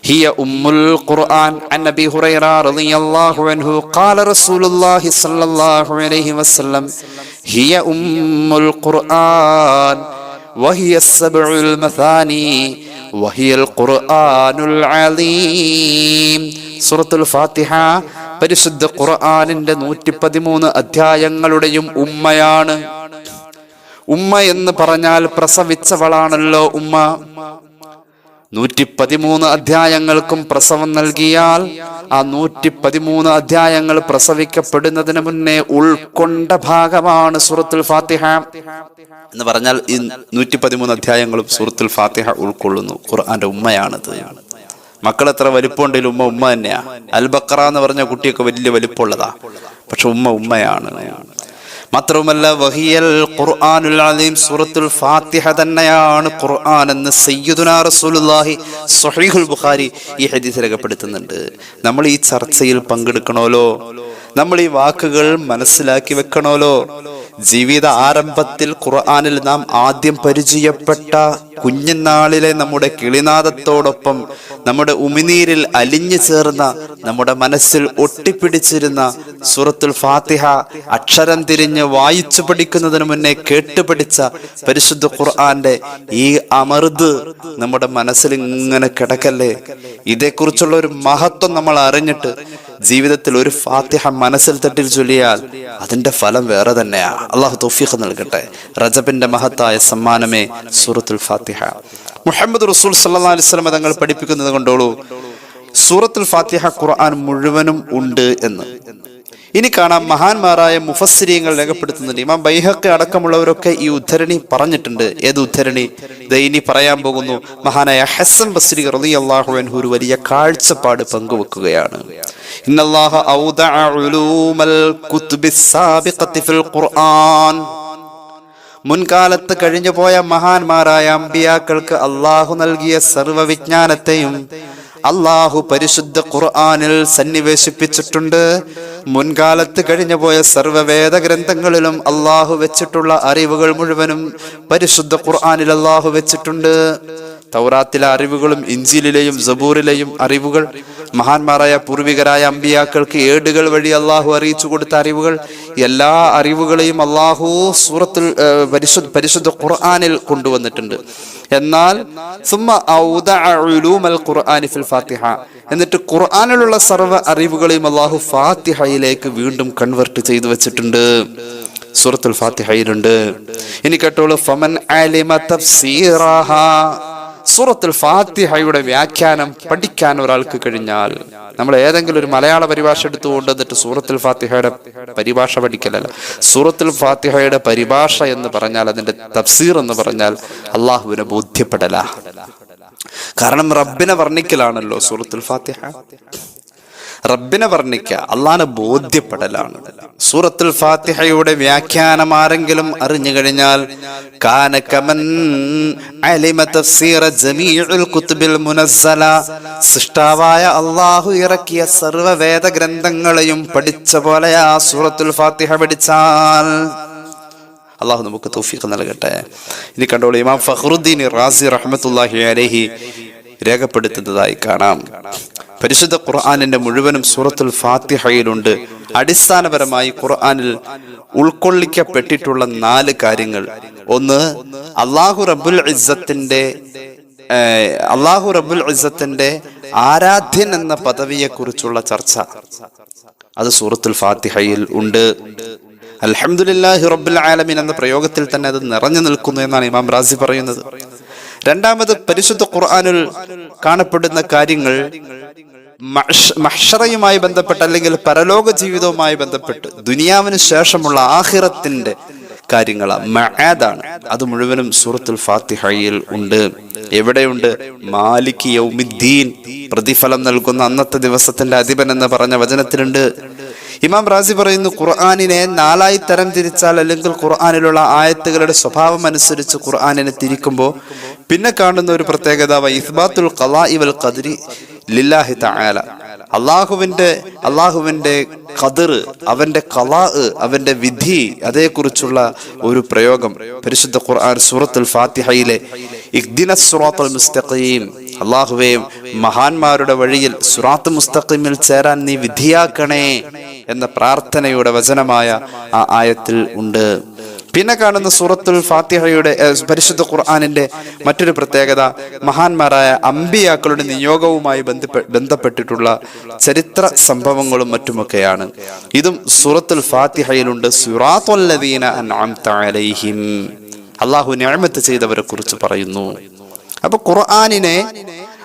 هي أم القرآن. عن أبي هريرة رضي الله عنه قال رسول الله صلى الله عليه وسلم هي أم القرآن وهي السبع المثاني وهي القرآن العظيم. സൂറത്തുൽ ഫാത്തിഹ പരിശുദ്ധ ഖുർആനിന്റെ 113 അധ്യായങ്ങളുടെയും ഉമ്മയാണ്. ഉമ്മ എന്ന് പറഞ്ഞാൽ പ്രസവിച്ചവളാണല്ലോ ഉമ്മ. 113 അധ്യായങ്ങൾക്കും പ്രസവം നൽകിയാൽ ആ 113 അധ്യായങ്ങൾ പ്രസവിക്കപ്പെടുന്നതിന് മുന്നേ ഉൾക്കൊണ്ട ഭാഗമാണ് സൂറത്തുൽ ഫാത്തിഹ എന്ന് പറഞ്ഞാൽ ഈ 113 അധ്യായങ്ങളും സൂറത്തുൽ ഫാത്തിഹ ഉൾക്കൊള്ളുന്നു. ഖുർആന്റെ ഉമ്മയാണത്. മക്കൾ എത്ര വലിപ്പമുണ്ടെങ്കിലും ഉമ്മ തന്നെയാ. അൽ ബഖറ എന്ന് പറഞ്ഞ കുട്ടിയൊക്കെ വലിയ വലിപ്പമുള്ളതാ, പക്ഷെ ഉമ്മയാണ്. മാത്രവുമല്ല, വഹിയൽ ഖുർആനുൽ അലീം, സൂറത്തുൽ ഫാത്തിഹ തന്നെയാണ് ഖുർആൻ എന്ന് സയ്യിദുനാ റസൂലുള്ളാഹി സ്വഹീഹുൽ ബുഖാരി ഈ ഹദീസ് രേഖപ്പെടുത്തുന്നുണ്ട്. നമ്മൾ ഈ ചർച്ചയിൽ പങ്കെടുക്കണമല്ലോ, നമ്മൾ ഈ വാക്കുകൾ മനസ്സിലാക്കി വെക്കണമല്ലോ. ജീവിത ആരംഭത്തിൽ ഖുർആനിൽ നാം ആദ്യം പരിചയപ്പെട്ട കുഞ്ഞുനാളിലെ നമ്മുടെ കിളിനാദത്തോടൊപ്പം നമ്മുടെ ഉമിനീരിൽ അലിഞ്ഞു ചേർന്ന, നമ്മുടെ മനസ്സിൽ ഒട്ടിപ്പിടിച്ചിരുന്ന സൂറത്തുൽ ഫാത്തിഹ അക്ഷരം തിരിഞ്ഞ് വായിച്ചു പഠിക്കുന്നതിന് മുന്നേ കേട്ടുപഠിച്ച പരിശുദ്ധ ഖുർആന്റെ ഈ അമൃത് നമ്മുടെ മനസ്സിൽ ഇങ്ങനെ കിടക്കല്ലേ. ഇതേക്കുറിച്ചുള്ള ഒരു മഹത്വം നമ്മൾ അറിഞ്ഞിട്ട് ജീവിതത്തിൽ ഒരു ഫാത്തിഹ മനസ്സിൽ തട്ടിൽ ചൊല്ലിയാൽ അതിന്റെ ഫലം വേറെ തന്നെയാ. അള്ളാഹു തൗഫീഖ് നൽകട്ടെ. റജബിന്റെ മഹത്തായ സമ്മാനമേ സൂറത്തുൽ ഫാത്തിഹ. മുഹമ്മദ് റസൂൽ സല്ലല്ലാഹു അലൈഹി വസല്ലം തങ്ങൾ പഠിപ്പിക്കുന്നത് കൊണ്ടോളൂ, സൂറത്തുൽ ഫാത്തിഹ ഖുർആൻ മുഴുവനും ഉണ്ട് എന്ന്. ഇനി കാണാം, മഹാന്മാരായ മുഫസ്സിരീങ്ങൾ രേഖപ്പെടുത്തുന്നുണ്ട്. ഇമാം ബൈഹഖി അടക്കമുള്ളവരൊക്കെ ഈ ഉദ്ധരണി പറഞ്ഞിട്ടുണ്ട്. ഏത് ഉദ്ധരണി? ഇനി പറയാൻ പോകുന്നു. മഹാനായ ഹസൻ ബസ്രി റളിയല്ലാഹു അൻഹു ഒരു വലിയ കാഴ്ചപ്പാട് പങ്കുവെക്കുകയാണ്. ഇന്നല്ലാഹ ഔദഅ ഉലൂമൽ കുതുബിസ് സാബിഖത്തി ഫിൽ ഖുർആൻ. മുൻകാലത്ത് കഴിഞ്ഞുപോയ മഹാന്മാരായ അമ്പിയാക്കൾക്ക് അള്ളാഹു നൽകിയ സർവ്വവിജ്ഞാനത്തെയും അള്ളാഹു പരിശുദ്ധ ഖുർആനിൽ സന്നിവേശിപ്പിച്ചിട്ടുണ്ട്. മുൻകാലത്ത് കഴിഞ്ഞുപോയ സർവ്വവേദ ഗ്രന്ഥങ്ങളിലും അള്ളാഹു വെച്ചിട്ടുള്ള അറിവുകൾ മുഴുവനും പരിശുദ്ധ ഖുർആനിൽ അള്ളാഹു വെച്ചിട്ടുണ്ട്. തൗറാത്തിലെ അറിവുകളും ഇഞ്ചീലിലെയും സബൂറിലെയും അറിവുകൾ, മഹാന്മാരായ പൂർവികരായ അമ്പിയാക്കൾക്ക് ഏടുകൾ വഴി അള്ളാഹു അറിയിച്ചു കൊടുത്ത അറിവുകൾ, എല്ലാ അറിവുകളെയും അള്ളാഹു സൂറത്തുൽ പരിശുദ്ധ ഖുർആനിൽ കൊണ്ടുവന്നിട്ടുണ്ട്. എന്നാൽ എന്നിട്ട് ഖുർആനിലുള്ള സർവ്വ അറിവുകളെയും അള്ളാഹു ഫാത്തിഹയിലേക്ക് വീണ്ടും കൺവെർട്ട് ചെയ്തു വെച്ചിട്ടുണ്ട്. സൂറത്തുൽ ഫാത്തിഹയിലുണ്ട്. ഇനി കേട്ടോളൂ, ഫമൻ അലിമ തഫ്സീറഹാ. സൂറത്തുൽ ഫാത്തിഹയുടെ വ്യാഖ്യാനം പഠിക്കാൻ ഒരാൾക്ക് കഴിഞ്ഞാൽ, നമ്മൾ ഏതെങ്കിലും ഒരു മലയാള പരിഭാഷ എടുത്തു കൊണ്ടുവന്നിട്ട് സൂറത്തുൽ ഫാത്തിഹയുടെ പരിഭാഷ പഠിക്കലല്ല. സൂറത്തുൽ ഫാത്തിഹയുടെ പരിഭാഷ എന്ന് പറഞ്ഞാൽ, അതിന്റെ തഫ്സീർ എന്ന് പറഞ്ഞാൽ അള്ളാഹുവിനെ ബോധ്യപ്പെടല. കാരണം റബ്ബിനെ വർണ്ണിക്കലാണല്ലോ സൂറത്തുൽ ഫാത്തിഹ. റബ്ബിനെ വർണ്ണിക്കുക, അള്ളാഹിനെ ബോധ്യപ്പെടലാണ്. സൂറത്തുൽ ഫാത്തിഹയുടെ വ്യാഖ്യാനം ആരെങ്കിലും അറിഞ്ഞു കഴിഞ്ഞാൽ കാന കമൻ അലിമ തഫ്സീറ ജമീഉൽ കുതുബിൽ മുനസ്സല, സൃഷ്ടാവായ അള്ളാഹു ഇറക്കിയ സർവ്വ വേദഗ്രന്ഥങ്ങളെയും പഠിച്ച പോലെയാ സൂറത്തുൽ ഫാത്തിഹ പഠിച്ചാൽ. അള്ളാഹു നമുക്ക് തൗഫീഖ് നൽകട്ടെ. ഇനി കണ്ടോളൂ, ഇമാം ഫഖ്റുദ്ദീൻ റാസി റഹ്മത്തുള്ളാഹി അലൈഹി രേഖപ്പെടുത്തുന്നതായി കാണാം. പരിശുദ്ധ ഖുർആനിന്റെ മുഴുവനും സൂറത്തുൽ ഫാത്തിഹയിലുണ്ട്. അടിസ്ഥാനപരമായി ഖുർആനിൽ ഉൾക്കൊള്ളിക്കപ്പെട്ടിട്ടുള്ള 4 കാര്യങ്ങൾ. ഒന്ന്, അല്ലാഹു റബ്ബുൽ ഇസ്സത്തിന്റെ ആരാധ്യൻ എന്ന പദവിയെ കുറിച്ചുള്ള ചർച്ച, അത് സൂറത്തുൽ ഫാത്തിഹയിൽ ഉണ്ട്. അൽഹംദുലില്ലാഹി റബ്ബിൽ ആലമീൻ എന്ന പ്രയോഗത്തിൽ തന്നെ അത് നിറഞ്ഞു നിൽക്കുന്നു എന്നാണ് ഇമാം റാസി പറയുന്നത്. രണ്ടാമത്, പരിശുദ്ധ ഖുർആനിൽ കാണപ്പെടുന്ന കാര്യങ്ങൾ മഹ്ശറയുമായി ബന്ധപ്പെട്ട് അല്ലെങ്കിൽ പരലോക ജീവിതവുമായി ബന്ധപ്പെട്ട് ദുനിയാവിന് ശേഷമുള്ള ആഖിറത്തിന്റെ കാര്യങ്ങളാണ്, മഅദാണ്. അത് മുഴുവനും സൂറത്തുൽ ഫാത്തിഹയിൽ ഉണ്ട്. എവിടെയുണ്ട്? മാലിക് യൗമിദ്ദീൻ, പ്രതിഫലം നൽകുന്ന അന്നത്തെ ദിവസത്തിന്റെ അധിപൻ എന്ന് പറഞ്ഞ വചനത്തിലുണ്ട്. ഇമാം റാസി പറയുന്നു, ഖുർആനിനെ 4 തരം തിരിച്ചാൽ, അല്ലെങ്കിൽ ഖുർആനിലുള്ള ആയത്തുകളുടെ സ്വഭാവം അനുസരിച്ച് ഖുർആനിനെ തിരിക്കുമ്പോൾ പിന്നെ കാണുന്ന ഒരു പ്രത്യേകത, ഇസ്ബാത്തുൽ ഖളാഇ വൽ ഖദ്രി ലില്ലാഹി തആല. അള്ളാഹുവിന്റെ ഖദർ, അവന്റെ ഖളാ, അവന്റെ വിധി, അതേക്കുറിച്ചുള്ള ഒരു പ്രയോഗം പരിശുദ്ധ ഖുർആൻ സൂറത്തുൽ ഫാത്തിഹയിലെ ഇഹ്ദിനസ് സിറാത്തുൽ മുസ്തഖീം, അള്ളാഹുവേ മഹാന്മാരുടെ വഴിയിൽ സിറാത്തുൽ മുസ്തഖീമിൽ ചേരാൻ നീ വിധിയാക്കണേ എന്ന പ്രാർത്ഥനയുടെ വചനമായ ആ ആയത്തിൽ ഉണ്ട്. പിന്നെ കാണുന്ന സൂറത്തുൽ ഫാത്തിഹയുടെ പരിശുദ്ധ ഖുർആനിന്റെ മറ്റൊരു പ്രത്യേകത, മഹാന്മാരായ അമ്പിയാക്കളുടെ നിയോഗവുമായി ബന്ധപ്പെട്ടിട്ടുള്ള ചരിത്ര സംഭവങ്ങളും മറ്റുമൊക്കെയാണ്. ഇതും സൂറത്തുൽ ഫാത്തിഹയിലുണ്ട്. സിറാത്തുൽ ലദീന അൻഅംത അലൈഹിം, അല്ലാഹു നിഅമത്ത് ചെയ്തവരെ കുറിച്ച് പറയുന്നു. അപ്പൊ ഖുർആനിനെ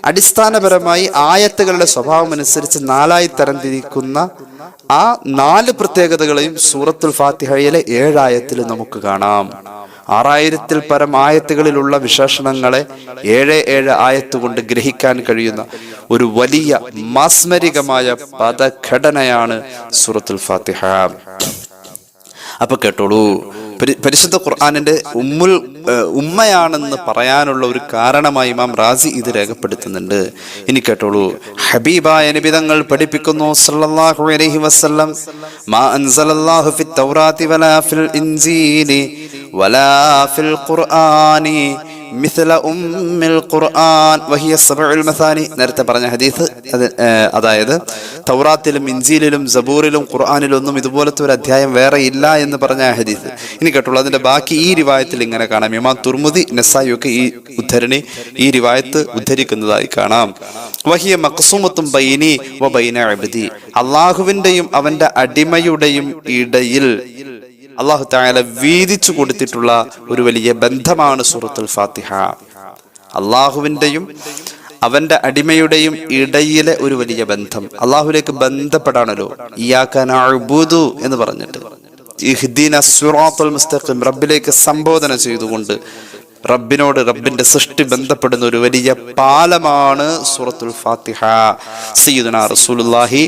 അടിസ്ഥാനപരമായി ആയത്തുകളുടെ സ്വഭാവം അനുസരിച്ച് 4 തരം തിരിക്കുന്ന ആ 4 പ്രത്യേകതകളെയും സൂറത്തുൽ ഫാത്തിഹയിലെ 7 ആയത്തിൽ നമുക്ക് കാണാം. 6000-ൽ പരം ആയത്തുകളിലുള്ള വിശേഷണങ്ങളെ 7 ആയത്ത് കൊണ്ട് ഗ്രഹിക്കാൻ കഴിയുന്ന ഒരു വലിയ മാസ്മരികമായ പദഘടനയാണ് സൂറത്തുൽ ഫാത്തിഹ. അപ്പൊ കേട്ടോളൂ, പരിശുദ്ധ ഖുർആനിന്റെ ഉമ്മയാണെന്ന് പറയാനുള്ള ഒരു കാരണമായി ഇമാം റാസി ഇത് രേഖപ്പെടുത്തുന്നുണ്ട്. ഇനി കേട്ടോളൂ, ഹബീബായ നബി തങ്ങൾ പഠിപ്പിക്കുന്നു സല്ലല്ലാഹു അലൈഹി വസല്ലം, മാ അൻസലല്ലാഹു ഫിത് തൗറാത്തി വലാ ഫിൽ ഇൻജീലി വലാ ഫിൽ ഖുർആനി മിസ്ല ഉമ്മിൽ ഖുർആൻ വഹിയ സബഉൽ മസാനി. നേരത്തെ പറഞ്ഞ ഹദീസ്, അതായത് തൗറാത്തിലും ഇൻജീലിലും സബൂറിലും ഖുർആനിലും ഒന്നും ഇതുപോലത്തെ ഒരു അധ്യായം വേറെ ഇല്ല എന്ന് പറഞ്ഞ ഹദീസ്. ഇനി കേട്ടുള്ളൂ, അതിന്റെ ബാക്കി ഈ റിവായത്തിൽ ഇങ്ങനെ കാണാം. ഇമാം തുർമുദി, നസായി ഒക്കെ ഈ റിവായത്ത് ഉദ്ധരിക്കുന്നതായി കാണാം. വഹിയ മഖ്സൂമത്തും ബൈനി വ ബൈന അബ്ദി, അല്ലാഹുവിന്റെയും അവന്റെ അടിമയുടെയും ഇടയിൽ അല്ലാഹു തആല വീതിച്ചു കൊടുത്തിട്ടുള്ള ഒരു വലിയ ബന്ധമാണ് സൂറത്തുൽ ഫാത്തിഹ. അല്ലാഹുവിന്റെയും അവന്റെ അടിമയുടെയും ഇടയിലെ ഒരു വലിയ ബന്ധം. അല്ലാഹുവിലേക്ക് ബന്ധപ്പെടാണല്ലോ ഇയ്യാക നഅ്ബുദു എന്ന് പറഞ്ഞിട്ട്, ഇഹ്ദിനസ് സിറാത്തുൽ മുസ്തഖീം, റബ്ബിലേക്ക് സംബോധന ചെയ്തുകൊണ്ട് റബ്ബിനോട്, റബ്ബിന്റെ സൃഷ്ടി ബന്ധപ്പെടുന്ന ഒരു വലിയ പാലമാണ് സൂറത്തുൽ ഫാത്തിഹ. സയ്യിദുനാ റസൂലുള്ളാഹി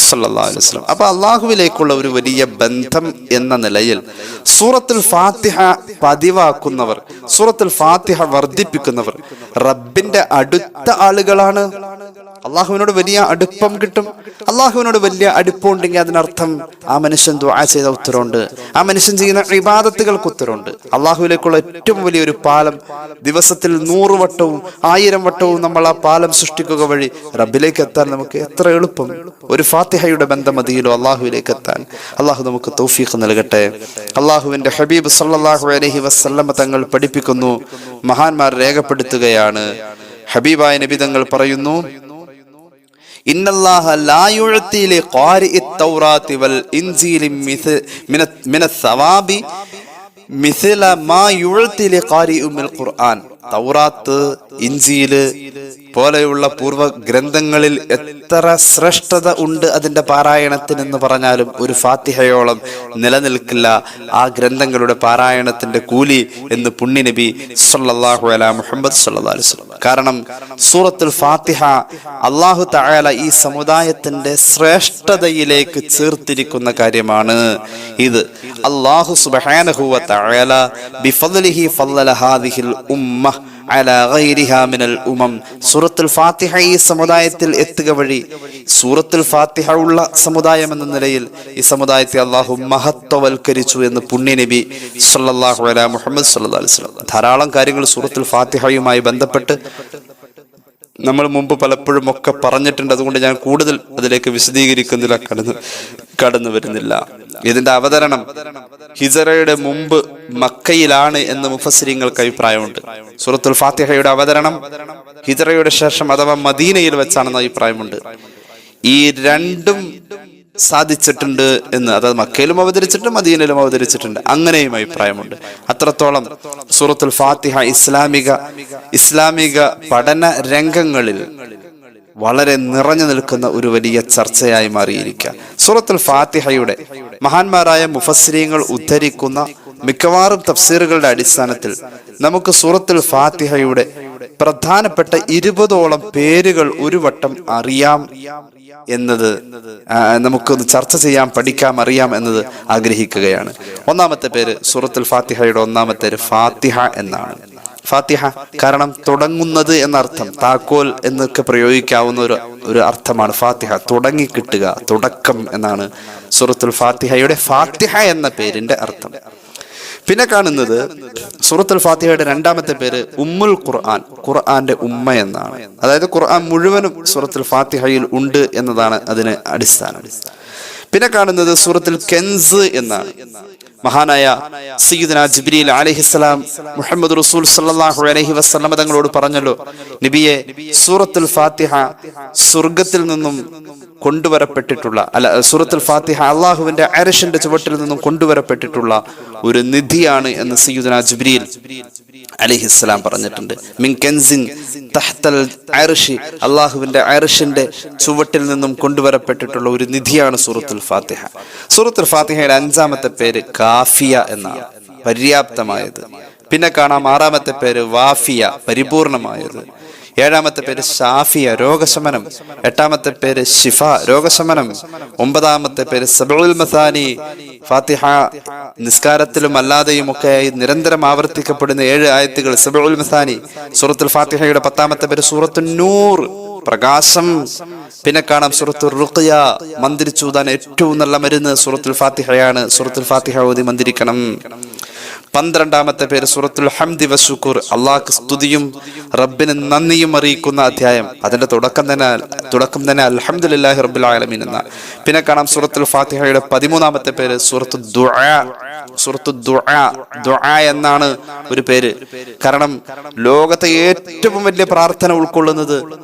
സ്വല്ലല്ലാഹു അലൈഹി വസല്ലം. അപ്പൊ അള്ളാഹുവിലേക്കുള്ള ഒരു വലിയ ബന്ധം എന്ന നിലയിൽ സൂറത്തുൽ ഫാത്തിഹ പതിവാക്കുന്നവർ, സൂറത്തുൽ ഫാത്തിഹ വർദ്ധിപ്പിക്കുന്നവർ റബ്ബിന്റെ അടുത്ത ആളുകളാണ്. അള്ളാഹുവിനോട് വലിയ അടുപ്പം കിട്ടും. അള്ളാഹുവിനോട് വലിയ അടുപ്പം ഉണ്ടെങ്കിൽ അതിനർത്ഥം ആ മനുഷ്യൻ ദുആ ചെയ്ത ഉത്തരവുണ്ട്, ആ മനുഷ്യൻ ചെയ്യുന്ന ഇബാദത്തുകൾക്ക് ഉത്തരവുണ്ട്. അള്ളാഹുവിലേക്കുള്ള ഏറ്റവും വലിയൊരു പാലം ദിവസത്തിൽ 100 വട്ടവും 1000 വട്ടവും നമ്മൾ ആ പാലം സൃഷ്ടിക്കുക വഴി റബ്ബിലേക്ക് എത്താൻ നമുക്ക് എത്ര എളുപ്പം. ഒരു ഫാത്തിഹയുടെ ബന്ധം മതിയല്ലോ അള്ളാഹുവിലേക്ക് എത്താൻ. അള്ളാഹു നമുക്ക് തൗഫീഖ് നൽകട്ടെ. അള്ളാഹുവിന്റെ ഹബീബ് സല്ലല്ലാഹു അലൈഹി വസല്ലമ തങ്ങൾ പഠിപ്പിക്കുന്നു, മഹാന്മാർ രേഖപ്പെടുത്തുകയാണ്, ഹബീബായ നബി തങ്ങൾ പറയുന്നു, ഇന്നല്ലാഹ ലാ യുഅതി ലിഖാരിഇ തൗറാത്തി വൽ ഇൻജീലി മിന സവാബി മിസ്ല മാ യുഅതി ലിഖാരിഇൽ ഖുർആൻ. തൗറാത്ത്, ഇൻജീല് പോലെയുള്ള പൂർവ്വ ഗ്രന്ഥങ്ങളിൽ എത്ര ശ്രേഷ്ഠത ഉണ്ട് അതിന്റെ പാരായണത്തിനെന്ന് പറഞ്ഞാലും ഒരു ഫാത്തിഹയോളം നിലനിൽക്കില്ല ആ ഗ്രന്ഥങ്ങളുടെ പാരായണത്തിന്റെ കൂലി എന്ന് പുണ്യനബി സല്ലല്ലാഹു അലൈഹി മുഹമ്മദ് സല്ലല്ലാഹു അലൈഹി വസല്ലം. കാരണം സൂറത്തുൽ ഫാത്തിഹ അല്ലാഹു തആല ഈ സമുദായത്തിന്റെ ശ്രേഷ്ഠതയിലേക്ക് ചേർത്തിരിക്കുന്ന കാര്യമാണ്. ഇത് അല്ലാഹു സുബ്ഹാനഹു വ തആല ബിഫദ്ലിഹി ഫളല ഹാദിഹിൽ ഉമ്മ അലാ ഗൈരിഹാ മിനൽ ഉമം. സൂറത്തുൽ ഫാത്തിഹ ഈ സമുദായത്തിൽ എത്തുക വഴി സൂറത്തുൽ ഫാത്തിഹ ഉള്ള സമുദായം എന്ന നിലയിൽ ഈ സമുദായത്തെ അള്ളാഹു മഹത്വവൽക്കരിച്ചു എന്ന് പുണ്യനബി സല്ലല്ലാഹു അലൈഹി മുഹമ്മദ് സല്ലല്ലാഹു അലൈഹി വസല്ലം. ധാരാളം കാര്യങ്ങൾ സൂറത്തുൽ ഫാത്തിഹയുമായി ബന്ധപ്പെട്ട് നമ്മൾ മുമ്പ് പലപ്പോഴും ഒക്കെ പറഞ്ഞിട്ടുണ്ട്. അതുകൊണ്ട് ഞാൻ കൂടുതൽ അതിലേക്ക് വിശദീകരിക്കുന്നില്ല, കടന്നു വരുന്നില്ല. ഇതിന്റെ അവതരണം ഹിജറയുടെ മുമ്പ് മക്കയിലാണ് എന്ന് മുഫസ്സിരീങ്ങൾക്ക് അഭിപ്രായമുണ്ട്. സൂറത്തുൽ ഫാത്തിഹയുടെ അവതരണം ഹിജറയുടെ ശേഷം അഥവാ മദീനയിൽ വെച്ചാണെന്ന് അഭിപ്രായമുണ്ട്. ഈ രണ്ടും സാധിച്ചിട്ടുണ്ട് എന്ന്, അതായത് മക്കയിലും അവതരിച്ചിട്ടുണ്ട് മദീനയിലും അവതരിച്ചിട്ടുണ്ട്, അങ്ങനെയും അഭിപ്രായമുണ്ട്. അത്രത്തോളം സൂറത്തുൽ ഫാത്തിഹ ഇസ്ലാമിക പഠന രംഗങ്ങളിൽ വളരെ നിറഞ്ഞു നിൽക്കുന്ന ഒരു വലിയ ചർച്ചയായി മാറിയിരിക്കുക. സൂറത്തുൽ ഫാത്തിഹയുടെ മഹാന്മാരായ മുഫസ്സിരീങ്ങൾ ഉദ്ധരിക്കുന്ന മിക്കവാറും തഫ്സീറുകളുടെ അടിസ്ഥാനത്തിൽ നമുക്ക് സൂറത്തുൽ ഫാത്തിഹയുടെ പ്രധാനപ്പെട്ട 20ഓളം പേരുകൾ ഒരു വട്ടം അറിയാം എന്നത് നമുക്കൊന്ന് ചർച്ച ചെയ്യാം, പഠിക്കാം, അറിയാം എന്നത് ആഗ്രഹിക്കുകയാണ്. ഒന്നാമത്തെ പേര് സൂറത്തുൽ ഫാത്തിഹയുടെ ഒന്നാമത്തെ പേര് ഫാത്തിഹ എന്നാണ്. ഫാത്തിഹ കാരണം തുടങ്ങുന്നത് എന്നർത്ഥം, താക്കോൽ എന്നൊക്കെ പ്രയോഗിക്കാവുന്ന ഒരു അർത്ഥമാണ് ഫാത്തിഹ. തുടങ്ങി കിട്ടുക, തുടക്കം എന്നാണ് സൂറത്തുൽ ഫാത്തിഹയുടെ ഫാത്തിഹ എന്ന പേരിന്റെ അർത്ഥം. പിന്നെ കാണുന്നത് സൂറത്തുൽ ഫാത്തിഹയുടെ രണ്ടാമത്തെ പേര് ഉമ്മുൽ ഖുർആൻ, ഖുർആന്റെ ഉമ്മ എന്നാണ്. അതായത് ഖുർആൻ മുഴുവനും സൂറത്തുൽ ഫാത്തിഹയിൽ ഉണ്ട് എന്നതാണ് അതിന് അടിസ്ഥാനം. പിന്നെ കാണുന്നത് സൂറത്തുൽ കെൻസ് എന്നാണ്. മഹാനായ സയ്യിദുനാ ജിബ്രീൽ അലൈഹിസ്സലാം മുഹമ്മദ് റസൂൽ സല്ലല്ലാഹു അലൈഹി വസല്ലം തങ്ങളോട് പറഞ്ഞല്ലോ, നബിയെ, സൂറത്തുൽ ഫാത്തിഹ സ്വർഗത്തിൽ നിന്നും കൊണ്ടുവരപ്പെട്ടിട്ടുള്ള സൂറത്തുൽ ഫാത്തിഹ അള്ളാഹുവിന്റെ അർശിന്റെ ചുവട്ടിൽ നിന്നും കൊണ്ടുവരപ്പെട്ടിട്ടുള്ള ഒരു നിധിയാണ് എന്ന് സയ്യിദുനാ ജിബ്രീൽ അലൈഹിസ്സലാം പറഞ്ഞിട്ടുണ്ട്. മിൻ കൻസിൻ തഹ്തൽ അർശി, അള്ളാഹുവിന്റെ അർശിന്റെ ചുവട്ടിൽ നിന്നും കൊണ്ടുവരപ്പെട്ടിട്ടുള്ള ഒരു നിധിയാണ് സൂറത്തുൽ ഫാത്തിഹ. സൂറത്തുൽ ഫാത്തിഹയുടെ 5ാമത്തെ പേര് കാഫിയ എന്നാണ്, പര്യാപ്തമായത്. പിന്നെ കാണാം 6ാമത്തെ പേര് വാഫിയ, പരിപൂർണമായത്. 7ാമത്തെ പേര് ഷാഫിയ, രോഗശമനം. 8ാമത്തെ പേര് ഷിഫ, രോഗശമനം. 9ാമത്തെ പേര് സബഉൽ മസാനി. ഫാത്തിഹ നിസ്കാരത്തിലും അല്ലാതെയും ഒക്കെയായി നിരന്തരം ആവർത്തിക്കപ്പെടുന്ന 7 ആയത്തുകൾ സബഉൽ മസാനി. സൂറത്തുൽ ഫാത്തിഹയുടെ 10ാമത്തെ പേര് സൂറത്തുൻ നൂർ, പ്രകാശം. പിന്നെ കാണാം സൂറത്തുൽ റുഖ്യ, മന്ത്രിച്ചൂതാൻ ഏറ്റവും നല്ല മരുന്ന് സൂറത്തുൽ ഫാത്തിഹയാണ്. സൂറത്തുൽ ഫാത്തിഹ ഓതി മന്ത്രിക്കണം. 12ാമത്തെ പേര് സൂറത്തുൽ ഹംദി വശുക്ർ, അള്ളാഹ്ക്ക് സ്തുതിയും റബ്ബിന് നന്ദിയും അറിയിക്കുന്ന അധ്യായം. അതിന്റെ തുടക്കം തന്നെ അൽഹംദുലില്ലാഹി റബ്ബിൽ ആലമീൻ എന്ന. പിന്നെ കാണാം സൂറത്തുൽ ഫാത്തിഹയുടെ 13ാമത്തെ പേര് സൂറത്തു ദുആ. സൂറത്തു ദുആ എന്നാണ് ഒരു പേര്. കാരണം ലോകത്തെ ഏറ്റവും വലിയ പ്രാർത്ഥന ഉൾക്കൊള്ളുന്നത്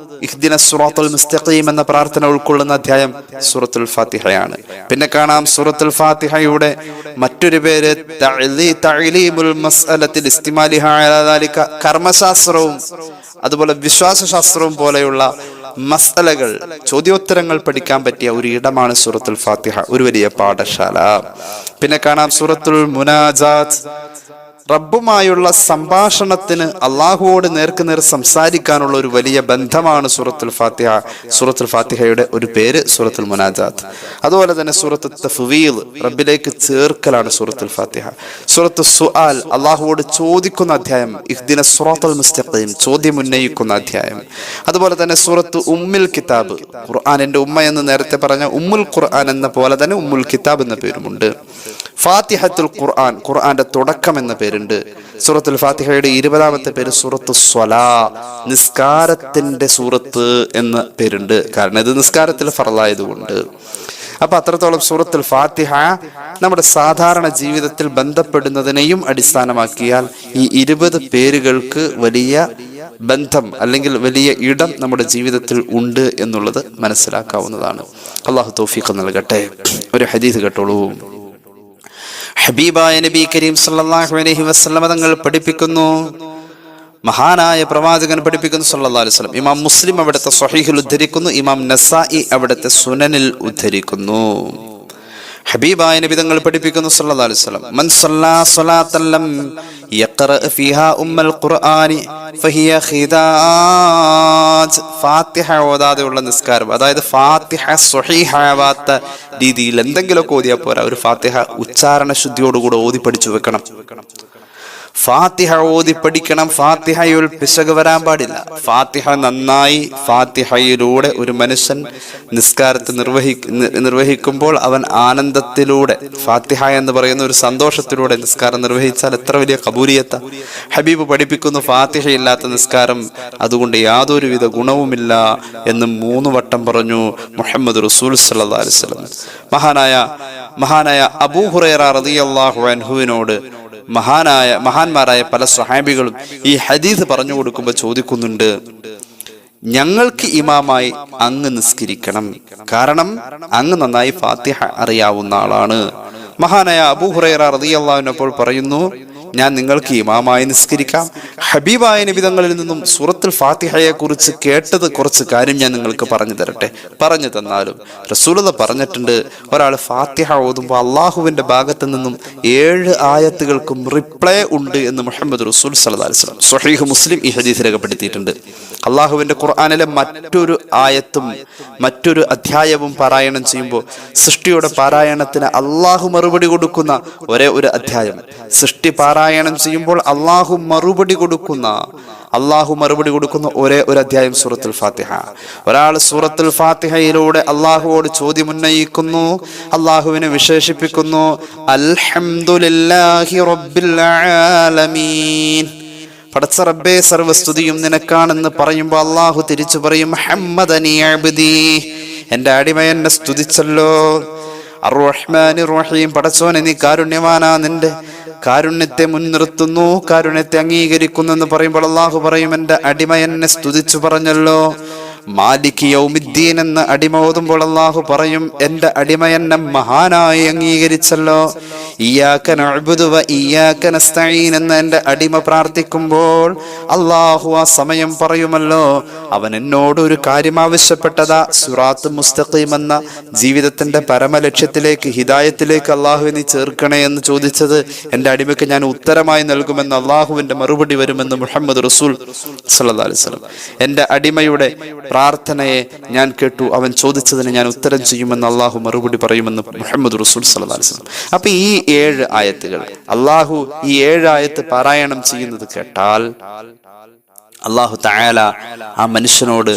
ഇഹ്ദിനസ് സിറാത്തുൽ മുസ്തഖീം എന്ന പ്രാർത്ഥന ഉൾക്കൊള്ളുന്ന അധ്യായം സൂറത്തുൽ ഫാത്തിഹയാണ്. പിന്നെ കാണാം സൂറത്തുൽ ഫാത്തിഹയുടെ മറ്റൊരു പേര് തഅലീമുൽ മസ്അലത്തിൽ ഇസ്തിമാലിഹാ അലാ ദാലിക, കർമ്മശാസ്ത്രവും അതുപോലെ വിശ്വാസശാസ്ത്രവും പോലെയുള്ള മസ്അലകൾ, ചോദ്യോത്തരങ്ങൾ പഠിക്കാൻ പറ്റിയ ഒരു ഇടമാണ് സൂറത്തുൽ ഫാത്തിഹ, ഒരു വലിയ പാഠശാല. പിന്നെ കാണാം സൂറത്തുൽ മുനാജാത്ത്, റബ്ബുമായുള്ള സംഭാഷണത്തിന് അള്ളാഹുവോട് നേർക്കുനേർ സംസാരിക്കാനുള്ള ഒരു വലിയ ബന്ധമാണ് സൂറത്തുൽ ഫാത്തിഹ. സൂറത്തുൽ ഫാത്തിഹയുടെ ഒരു പേര് സൂറത്തുൽ മുനാജാത്ത്. അതുപോലെ തന്നെ സൂറത്തുൽ തഫ്വീദ്, റബ്ബിലേക്ക് ചേർക്കലാണ് സൂറത്തുൽ ഫാത്തിഹ. സൂറത്തുൽ സുആൽ, അള്ളാഹുവോട് ചോദിക്കുന്ന അധ്യായം. ഇഹ്ദിനസ് സിറാത്തുൽ മുസ്തഖീം, ചോദ്യം ഉന്നയിക്കുന്ന അധ്യായം. അതുപോലെ തന്നെ സൂറത്ത് ഉമ്മുൽ കിതാബ്, ഖുർആനിന്റെ ഉമ്മ എന്ന് നേരത്തെ പറഞ്ഞ ഉമ്മുൽ ഖുർആൻ എന്ന പോലെ തന്നെ ഉമ്മുൽ കിതാബ് എന്ന പേരുമുണ്ട്. ഫാത്തിഹത്തുൽ ഖുർആൻ, ഖുർആന്റെ തുടക്കം എന്ന പേരുണ്ട്. സൂറത്തുൽ ഫാത്തിഹയുടെ 20ാമത്തെ പേര് സൂറത്തു സ്വലാ, നിസ്കാരത്തിന്റെ സൂറത്ത് എന്ന പേരുണ്ട്. കാരണം ഇത് നിസ്കാരത്തിൽ ഫർളായതുകൊണ്ട്. അപ്പൊ അത്രത്തോളം സൂറത്തുൽ ഫാത്തിഹ നമ്മുടെ സാധാരണ ജീവിതത്തിൽ ബന്ധപ്പെടുന്നതിനെയും അടിസ്ഥാനമാക്കിയാൽ ഈ 20 പേരുകൾക്ക് വലിയ ബന്ധം അല്ലെങ്കിൽ വലിയ ഇടം നമ്മുടെ ജീവിതത്തിൽ ഉണ്ട് എന്നുള്ളത് മനസ്സിലാക്കാവുന്നതാണ്. അള്ളാഹു തൗഫീഖ് നൽകട്ടെ. ഒരു ഹദീസ് കേട്ടോളൂ. ഹബീബായ നബി കരീം സല്ലല്ലാഹു അലൈഹി വസല്ലം തങ്ങൾ പഠിപ്പിക്കുന്നു, മഹാനായ പ്രവാചകൻ പഠിപ്പിക്കുന്നു സല്ലല്ലാഹു അലൈഹി വസല്ലം. ഇമാം മുസ്ലിം അവിടുത്തെ സ്വഹീഹിൽ ഉദ്ധരിക്കുന്നു, ഇമാം നസായി അവിടുത്തെ സുനനിൽ ഉദ്ധരിക്കുന്നു. ഹബീബായ നബി തങ്ങൾ പഠിപ്പിക്കുന്നു സല്ലല്ലാഹു അലൈഹി വസല്ലം, മൻ സല്ലാ സ്വലാത്തൻ ലം യഖറ ഫീഹാ ഉമ്മൽ ഖുർആനി ഫഹിയ ഖിദാജ്. ഫാത്തിഹ ഓതാതെയുള്ള നിസ്കാരം, അതായത് ഫാത്തിഹ സ്വഹീഹാവാത്ത രീതിയിൽ എന്തെങ്കിലുമൊക്കെ ഓതിയാൽ പോരാ, ഒരു ഫാത്തിഹ ഉച്ചാരണ ശുദ്ധിയോടുകൂടെ ഓതി പഠിച്ചു വെക്കണം. ഫാത്തിഹ ഓതി പഠിക്കണം. ഫാത്തിഹയിൽ പിശക് വരാൻ പാടില്ല. ഫാത്തിഹ നന്നായി, ഫാത്തിഹയിലൂടെ ഒരു മനുഷ്യൻ നിസ്കാരത്തെ നിർവഹിക്കുമ്പോൾ അവൻ ആനന്ദത്തിലൂടെ, ഫാത്തിഹ എന്ന് പറയുന്ന ഒരു സന്തോഷത്തിലൂടെ നിസ്കാരം നിർവഹിച്ചാൽ എത്ര വലിയ കബൂലിയത്ത. ഹബീബ് പഠിപ്പിക്കുന്നു, ഫാത്തിഹ ഇല്ലാത്ത നിസ്കാരം അതുകൊണ്ട് യാതൊരുവിധ ഗുണവുമില്ല എന്ന് 3 വട്ടം പറഞ്ഞു മുഹമ്മദ് റസൂൽ സല്ലല്ലാഹു അലൈഹി വസല്ലം. മഹാനായ അബൂ ഹുറൈറ റളിയല്ലാഹു അൻഹുവിനോട് മഹാന്മാരായ പല സ്വഹാബികളും ഈ ഹദീസ് പറഞ്ഞു കൊടുക്കുമ്പോൾ ചോദിക്കുന്നുണ്ട്, ഞങ്ങൾക്ക് ഇമാമായി അങ്ങ് നിസ്കരിക്കണം, കാരണം അങ്ങ് നന്നായി ഫാത്തിഹ അറിയാവുന്ന ആളാണ്. മഹാനായ അബൂ ഹുറൈറ റളിയല്ലാഹു അൻഹു അപ്പോൾ പറയുന്നു, ഞാൻ നിങ്ങൾക്ക് ഇമാമായി നിസ്കരിക്കാം. ഹബീബായ നബിതങ്ങളിൽ നിന്നും സൂറത്തുൽ ഫാത്തിഹയെ കുറിച്ച് കേട്ടത് കുറച്ച് കാര്യം ഞാൻ നിങ്ങൾക്ക് പറഞ്ഞു തരട്ടെ. പറഞ്ഞു തന്നാലും റസൂലുള്ളാഹി പറഞ്ഞിട്ടുണ്ട്, ഒരാൾ ഫാത്തിഹ ഓതുമ്പോൾ അള്ളാഹുവിന്റെ ഭാഗത്ത് നിന്നും 7 ആയത്തുകൾക്കും റിപ്ലൈ ഉണ്ട് എന്ന് മുഹമ്മദ് റസൂൽ സല്ലല്ലാഹു അലൈഹി വസല്ലം സ്വഹീഹ് മുസ്ലിം ഈ ഹദീസ് രേഖപ്പെടുത്തിയിട്ടുണ്ട്. അള്ളാഹുവിന്റെ ഖുർആനിലെ മറ്റൊരു ആയത്തും മറ്റൊരു അധ്യായവും പാരായണം ചെയ്യുമ്പോൾ സൃഷ്ടിയുടെ പാരായണത്തിന് അള്ളാഹു മറുപടി കൊടുക്കുന്ന ഒരേ ഒരു അധ്യായം, സൃഷ്ടി പാരായണം ചെയ്യുമ്പോൾ അള്ളാഹു മറുപടി കൊടുക്കുന്ന ഒരേ ഒരു അധ്യായം സൂറത്തുൽ ഫാത്തിഹ. ഒരാൾ സൂറത്തുൽ ഫാത്തിഹയിലൂടെ അള്ളാഹുവോട് ചോദ്യം ഉന്നയിക്കുന്നു, അള്ളാഹുവിനെ വിശേഷിപ്പിക്കുന്നു, അൽഹംദുലില്ലാഹി റബ്ബിൽ ആലമീൻ, പടച്ച റബ്ബേ സർവസ്തുതിയും നിനക്കാണെന്ന് പറയുമ്പോൾ അള്ളാഹു തിരിച്ചു പറയും, ഹമ്മദനി അബ്ദി, എന്റെ അടിമ എന്നെ സ്തുതിച്ചല്ലോ. അർ-റഹ്മാനിർ റഹീം, പടച്ചോനെ നീ കാരുണ്യവാനാ, നിന്റെ കാരുണ്യത്തെ മുൻനിർത്തുന്നു, കാരുണ്യത്തെ അംഗീകരിക്കുന്നു എന്ന് പറയുമ്പോൾ അള്ളാഹു പറയും, എന്റെ അടിമ എന്നെ സ്തുതിച്ചു പറഞ്ഞല്ലോ. മാലിക് യൗമിദ്ദീൻ എന്ന അടിമ ഓതുമ്പോൾ അള്ളാഹു പറയും, എന്റെ അടിമ എന്നെ മഹാനായി അംഗീകരിച്ചല്ലോ. ഇയ്യാക നഅ്ബുദു വ ഇയ്യാക നസ്തഈൻ എന്ന എന്റെ അടിമ പ്രാർത്ഥിക്കുമ്പോൾ അള്ളാഹു ആ സമയം പറയുമല്ലോ, അവൻ എന്നോട് ഒരു കാര്യം ആവശ്യപ്പെട്ടതാ, സിറാത്ത് മുസ്തഖീം എന്ന ജീവിതത്തിന്റെ പരമലക്ഷ്യത്തിലേക്ക്, ഹിദായത്തിലേക്ക് അള്ളാഹു നീ ചേർക്കണേ എന്ന് ചോദിച്ചത് എന്റെ അടിമയ്ക്ക് ഞാൻ ഉത്തരമായി നൽകുമെന്ന് അള്ളാഹുവിന്റെ മറുപടി വരുമെന്ന് മുഹമ്മദ് റസൂൽ സല്ലല്ലാഹു അലൈഹി വസല്ലം. എന്റെ അടിമയുടെ പ്രാർത്ഥനയെ ഞാൻ കേട്ടു, അവൻ ചോദിച്ചതിന് ഞാൻ ഉത്തരം ചെയ്യുമെന്ന് അള്ളാഹു മറുപടി പറയുമെന്ന് മുഹമ്മദ് റസൂൽ സല്ലല്ലാഹു അലൈഹി വസല്ലം. അപ്പൊ ഈ 7 ആയത്തുകൾ അള്ളാഹു ഈ 7 ആയത്ത് പാരായണം ചെയ്യുന്നത് കേട്ടാൽ അള്ളാഹു തആല ആ മനുഷ്യനോട്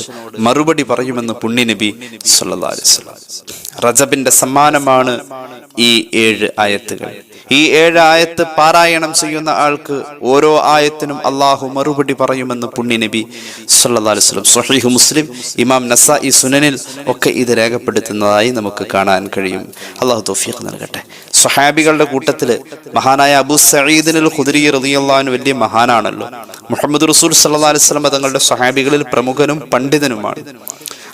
മറുപടി പറയുമെന്ന് പുണ്യനബി സല്ലല്ലാഹു അലൈഹി വസല്ലം. റജബിന്റെ സമ്മാനമാണ് ഈ 7 ആയത്തുകൾ. ഈ 7 ആയത്ത് പാരായണം ചെയ്യുന്ന ആൾക്ക് ഓരോ ആയത്തിനും അള്ളാഹു മറുപടി പറയുമെന്ന് പുണ്യനബി സല്ലല്ലാഹു അലൈഹി വസല്ലം സ്വഹീഹ് മുസ്ലിം, ഇമാം നസായി സുനനിൽ ഒക്കെ ഇത് രേഖപ്പെടുത്തുന്നതായി നമുക്ക് കാണാൻ കഴിയും. അള്ളാഹു തൗഫീഖ് നൽകട്ടെ. സ്വഹാബികളുടെ കൂട്ടത്തില് മഹാനായ അബൂ സഈദ് അൽ ഖുദരി റളിയല്ലാഹു അൻഹു വലിയ മഹാനാണല്ലോ. മുഹമ്മദ് റസൂൽ സല്ലല്ലാഹു അലൈഹി വസല്ലം തങ്ങളുടെ സ്വഹാബികളിൽ പ്രമുഖനും പണ്ഡിതനുമാണ്.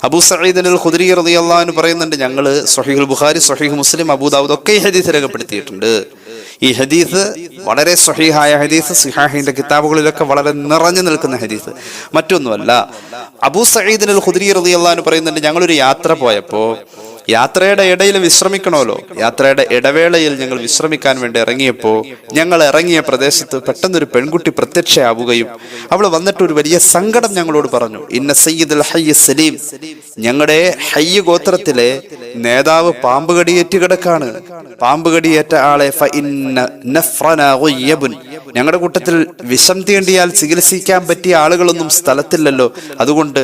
അബൂ സഈദ് അൽ ഖുദരി റളിയല്ലാഹു അൻഹു പറയുന്നുണ്ട്, ഞങ്ങള് സ്വഹീഹുൽ ബുഖാരി, സ്വഹീഹ് മുസ്ലിം, അബൂ ദാവൂദ് ഒക്കെ ഈ ഹദീസ് രേഖപ്പെടുത്തിയിട്ടുണ്ട്. ഈ ഹദീസ് വളരെ സ്വഹീഹായ ഹദീസ്, സിഹാഹിന്റെ കിതാബുകളിലൊക്കെ വളരെ നിറഞ്ഞു നിൽക്കുന്ന ഹദീസ്. മറ്റൊന്നുമല്ല, അബൂ സഈദ് അൽ ഖുദരി റളിയല്ലാഹു അൻഹു പറയുന്നുണ്ട്, ഞങ്ങളൊരു യാത്ര പോയപ്പോ യാത്രയുടെ ഇടയിൽ വിശ്രമിക്കണമല്ലോ, യാത്രയുടെ ഇടവേളയിൽ ഞങ്ങൾ വിശ്രമിക്കാൻ വേണ്ടി ഇറങ്ങിയപ്പോ ഞങ്ങൾ ഇറങ്ങിയ പ്രദേശത്ത് പെട്ടെന്നൊരു പെൺകുട്ടി പ്രത്യക്ഷയാവുകയും അവൾ വന്നിട്ട് ഒരു വലിയ സങ്കടം ഞങ്ങളോട് പറഞ്ഞു. ഇന്ന സയ്യിദുൽ ഹയ്യ് സലീം, ഞങ്ങളുടെ ഹയ്യ് ഗോത്രത്തിലെ നേതാവ് പാമ്പ് കടിയേറ്റ് കിടക്കാണ്. പാമ്പ് കടിയേറ്റ ആളെ ഞങ്ങളുടെ കൂട്ടത്തിൽ വിഷം തീണ്ടിയാൽ ചികിത്സിക്കാൻ പറ്റിയ ആളുകളൊന്നും സ്ഥലത്തില്ലല്ലോ. അതുകൊണ്ട്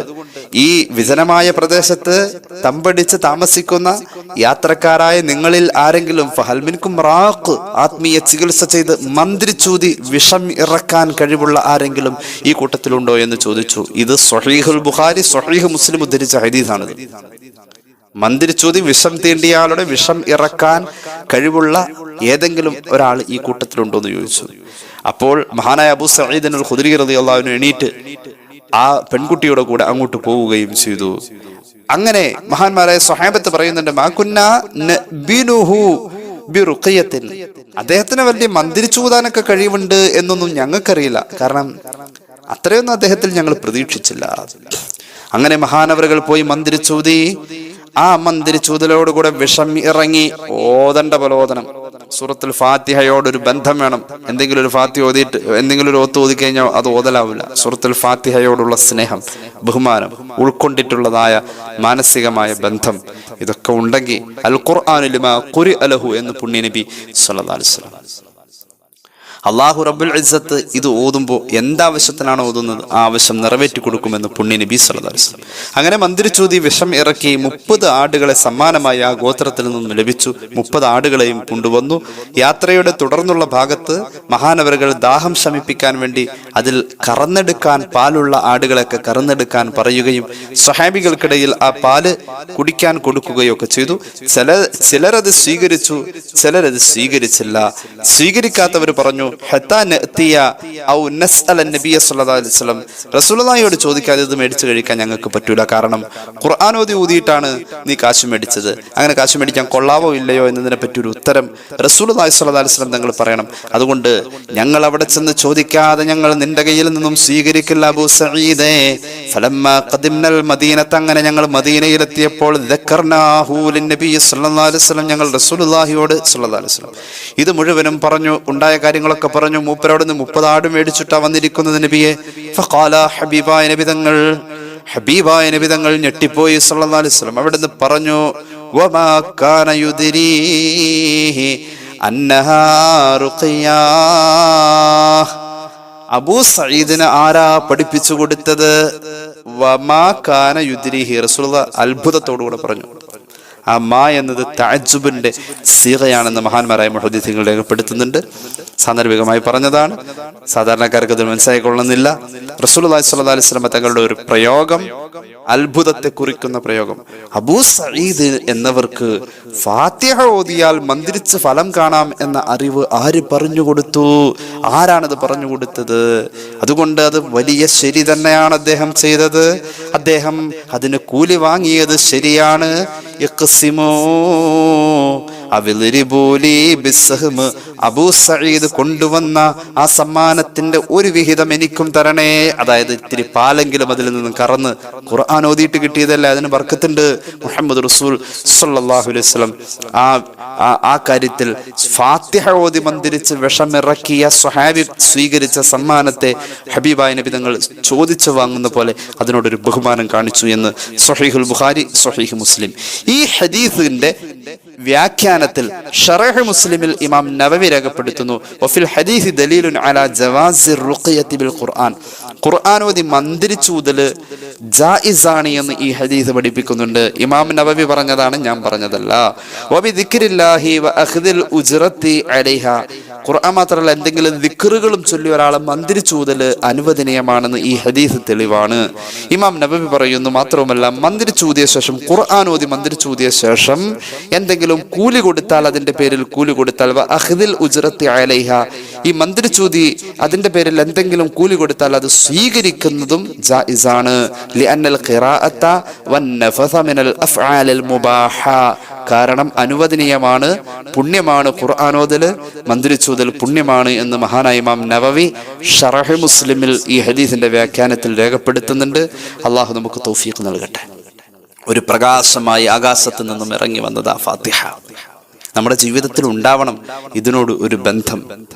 ഈ വിജനമായ പ്രദേശത്ത് തമ്പടിച്ച് താമസിക്കുന്ന യാത്രക്കാരായ നിങ്ങളിൽ ആരെങ്കിലും ഫഹൽമിൻകും റാഖ്, ആത്മീയ ചികിത്സ ചെയ്ത് മന്ത്രിച്ചൂതി വിഷം ഇറക്കാൻ കഴിവുള്ള ആരെങ്കിലും ഈ കൂട്ടത്തിലുണ്ടോ എന്ന് ചോദിച്ചു. ഇത് സ്വഹീഹുൽ ബുഖാരി, സ്വഹീഹ് മുസ്ലിം ഉദ്ധരിച്ച ഹദീസാണ്. മന്ത്രിച്ചൂതി വിഷം തീണ്ടിയാളുടെ വിഷം ഇറക്കാൻ കഴിവുള്ള ഏതെങ്കിലും ഒരാൾ ഈ കൂട്ടത്തിലുണ്ടോ എന്ന് ചോദിച്ചു. അപ്പോൾ മഹാനായ അബൂ സഈദ് അൽ ഖുദരി റളിയല്ലാഹു അൻഹു എണീറ്റ് ആ പെൺകുട്ടിയുടെ കൂടെ അങ്ങോട്ട് പോവുകയും ചെയ്തു. അങ്ങനെ മഹാന്മാരായ സ്വഹാബത്ത് പറയുന്നുണ്ട്, മാകുന്നാ നബിനുഹു ബിറുഖിയത്തിൻ, അദ്ദേഹത്തിന് വലിയ മന്ത്രിച്ചൂതാനൊക്കെ കഴിവുണ്ട് എന്നൊന്നും ഞങ്ങൾക്കറിയില്ല. കാരണം അത്രയൊന്നും അദ്ദേഹത്തിൽ ഞങ്ങൾ പ്രതീക്ഷിച്ചില്ല. അങ്ങനെ മഹാനവറുകൾ പോയി മന്ത്രിച്ചൂതി. ആ മന്ത്രിച്ചൂതലോടുകൂടെ വിഷം ഇറങ്ങി. ഓതണ്ട പോലെ ഓതണം. സൂറത്തുൽ ഫാത്തിഹയോടൊരു ബന്ധം വേണം. എന്തെങ്കിലും ഒരു ഫാത്തിഹ ഓതിയിട്ട് എന്തെങ്കിലും ഒരു ഓത്ത് ഓതി കഴിഞ്ഞാൽ അത് ഓതലാവില്ല. സൂറത്തുൽ ഫാത്തിഹയോടുള്ള സ്നേഹം, ബഹുമാനം, ഉൾക്കൊണ്ടിട്ടുള്ളതായ മാനസികമായ ബന്ധം, ഇതൊക്കെ ഉണ്ടെങ്കിൽ അൽ ഖുർആനു ലിമാ ഖുരിഅ ലഹു എന്ന് പുണ്യ നബി സല്ലല്ലാഹു അലൈഹി വസല്ലം. അള്ളാഹു റബ്ബുൽ ഇസ്സത്ത് ഇത് ഓതുമ്പോൾ എന്താവശ്യത്തിനാണ് ഓതുന്നത് ആ ആവശ്യം നിറവേറ്റി കൊടുക്കുമെന്ന് പുണ്യ നബി സല്ലല്ലാഹു അലൈഹി വസല്ലം. അങ്ങനെ മന്ത്രിച്ചൂതി വിഷം ഇറക്കി 30 ആടുകളെ സമ്മാനമായി ആ ഗോത്രത്തിൽ നിന്നും ലഭിച്ചു. 30 ആടുകളെയും കൊണ്ടുവന്നു. യാത്രയുടെ തുടർന്നുള്ള ഭാഗത്ത് മഹാനവറുകൾ ദാഹം ശമിപ്പിക്കാൻ വേണ്ടി അതിൽ കറന്നെടുക്കാൻ, പാലുള്ള ആടുകളൊക്കെ കറന്നെടുക്കാൻ പറയുകയും സ്വഹാബികൾക്കിടയിൽ ആ പാല് കുടിക്കാൻ കൊടുക്കുകയൊക്കെ ചെയ്തു. ചിലരത് സ്വീകരിച്ചു, ചിലരത് സ്വീകരിച്ചില്ല. സ്വീകരിക്കാത്തവർ പറഞ്ഞു, റസൂലുള്ളാഹിയോട് ചോദിക്കാതെ ഇത് മേടിച്ചു കഴിക്കാൻ ഞങ്ങൾക്ക് പറ്റൂല. കാരണം ഖുർആൻ ഓതി ഊതിയിട്ടാണ് നീ കാശ് മേടിച്ചത്. അങ്ങനെ കാശ് മേടിക്കാൻ കൊള്ളാവോ ഇല്ലയോ എന്നതിനെ പറ്റി ഒരു ഉത്തരം റസൂലുള്ളാഹി സ്വല്ലല്ലാഹു അലൈഹി വസല്ലം തങ്ങൾ പറയണം. അതുകൊണ്ട് ഞങ്ങൾ അവിടെ ചെന്ന് ചോദിക്കാതെ ഞങ്ങൾ നിന്റെ കയ്യിൽ നിന്നും സ്വീകരിക്കില്ല അബൂ സഈദേ. ഫലമ്മാ ഖദിംനൽ മദീനത, അങ്ങനെ ഞങ്ങൾ മദീനയിലെത്തിയപ്പോൾ ദക്കർനാഹു ലിന്നബി സ്വല്ലല്ലാഹു അലൈഹി വസല്ലം, ഞങ്ങൾ റസൂലുള്ളാഹിയോട് സ്വല്ലല്ലാഹു അലൈഹി വസല്ലം ഇത് മുഴുവനും പറഞ്ഞു. ഉണ്ടായ കാര്യങ്ങളൊക്കെ പറഞ്ഞു. മൂപ്പരോട് 30 ആട് മേടിച്ചിട്ടാ വന്നിരിക്കുന്നത് നബിയെ. ഫഖാല, ഹബീബായ നബി തങ്ങൾ ഞെട്ടിപ്പോയി സല്ലല്ലാഹു അലൈഹി വസല്ലം. അവിടുന്ന് പറഞ്ഞു, വമാ കാന യുദ്രീഹി അന്നഹാ റുഖിയാ. അബൂ സഈദിന് ആരാ പഠിപ്പിച്ചു കൊടുത്തത്? വമാ കാന യുദ്രീഹി. റസൂലുള്ളാഹി അത്ഭുതത്തോടുകൂടെ പറഞ്ഞു. ആ മാ എന്നത് തഅജ്ജുബിന്റെ സീഗയാണെന്ന് മഹാന്മാരായ മുഹദ്ദിഥീങ്ങൾ രേഖപ്പെടുത്തുന്നുണ്ട്. സാന്ദർഭികമായി പറഞ്ഞതാണ്, സാധാരണക്കാർക്ക് അത് മനസ്സിലായിക്കൊള്ളുന്നില്ല. റസൂലുള്ളാഹി സ്വല്ലല്ലാഹു അലൈഹി വസല്ലം തങ്ങളുടെ ഒരു പ്രയോഗം, അത്ഭുതത്തെ കുറിക്കുന്ന പ്രയോഗം. അബൂ സഈദ് എന്നവർക്ക് ഫാത്തിഹ ഓതിയാൽ മന്ത്രിച്ച് ഫലം കാണാം എന്ന അറിവ് ആര് പറഞ്ഞു കൊടുത്തു? ആരാണത് പറഞ്ഞു കൊടുത്തത്? അതുകൊണ്ട് അത് വലിയ ശരി തന്നെയാണ് അദ്ദേഹം ചെയ്തത്. അദ്ദേഹം അതിന് കൂലി വാങ്ങിയത് ശരിയാണ്. അബൂ സഈദ് കൊണ്ടുവന്ന ആ സമ്മാനത്തിന്റെ ഒരു വിഹിതം എനിക്കും തരണേ. അതായത് ഇത്തിരി പാലെങ്കിലും അതിൽ നിന്ന് കറന്ന്, ഖുർആൻ ഓതിയിട്ട് കിട്ടിയതല്ലേ, അതിന് ബർക്കത്തുണ്ട്. മുഹമ്മദ് റസൂൽ സ്വല്ലല്ലാഹു അലൈഹി വസല്ലം ആ കാര്യത്തിൽ ഫാത്തിഹ ഓതി മന്ത്രിച്ച് വിഷമിറക്കിയ സ്വഹാബി സ്വീകരിച്ച സമ്മാനത്തെ ഹബീബായ നബി തങ്ങൾ ചോദിച്ചു വാങ്ങുന്ന പോലെ അതിനോടൊരു ബഹുമാനം കാണിച്ചു എന്ന് സ്വഹീഹുൽ ബുഖാരി, സ്വഹീഹ് മുസ്ലിം. ഈ ഹദീസിന്റെ വ്യാഖ്യാനത്തിൽ ശറഹ് മുസ്ലിമിൽ ഇമാം നവവി രേഖപ്പെടുത്തുന്നു, വഫിൽ ഹദീസി ദലീലുൻ അലാ ജവാസിർ റുഖിയത്തി ബിൽ ഖുർആൻ. ഖുർആൻ ഓതി മന്ത്രിച്ചൂതല് ജായിസാണ് എന്ന് ഈ ഹദീസ് പഠിപ്പിക്കുന്നുണ്ട്. ഇമാം നവവി പറഞ്ഞതാണ്, ഞാൻ പറഞ്ഞതല്ല. വബി ദിക്രില്ലാഹി വ അഖ്ദിൽ ഉജ്റത്തി അലൈഹ. ഖുർആൻ മാത്രമല്ല, എന്തെങ്കിലും ദിക്റുകളും ചൊല്ലി ഒരാളെ മന്ത്രിച്ചൂതല് അനുവദനീയമാണെന്ന് ഈ ഹദീസ് തെളിവാണ്. ഇമാം നവവി പറയുന്നു, മാത്രവുമല്ല മന്ത്രിച്ചൂതിയ ശേഷം, ഖുർആൻ ഓതി മന്ത്രിച്ചൂതിയ ശേഷം എന്തെങ്കിലും കൂലി കൊടുത്താൽ, അതിന്റെ പേരിൽ കൂലി കൊടുത്താൽ, അഖ്ദിൽ ഉജ്റത്തി അലൈഹ, ഈ മന്ത്രിച്ചൂതി അതിന്റെ പേരിൽ എന്തെങ്കിലും കൂലി കൊടുത്താൽ അത് സ്വീകരിക്കുന്നതും ജായിസാണ്. ലിഅന്നൽ ഖിറാഅത വന്നഫസ മിനൽ അഫ്ആലിൽ മുബാഹ. കാരണം അനുവദനീയമാണ്, പുണ്യമാണ് ഖുർആൻ ഓതല്, മന്ത്രിച്ചൂതൽ പുണ്യമാണ് എന്ന് മഹാനായ ഇമാം നവവി ശറഹ് മുസ്ലിമിൽ ഈ ഹദീസിന്റെ വ്യാഖ്യാനത്തിൽ രേഖപ്പെടുത്തുന്നുണ്ട്. അള്ളാഹു നമുക്ക് തൗഫീഖ് നൽകട്ടെ. ഒരു പ്രകാശമായി ആകാശത്ത് നിന്നും ഇറങ്ങി വന്നതാ ഫാത്തിഹ. നമ്മുടെ ജീവിതത്തിൽ ഉണ്ടാവണം ഇതിനോട് ഒരു ബന്ധം.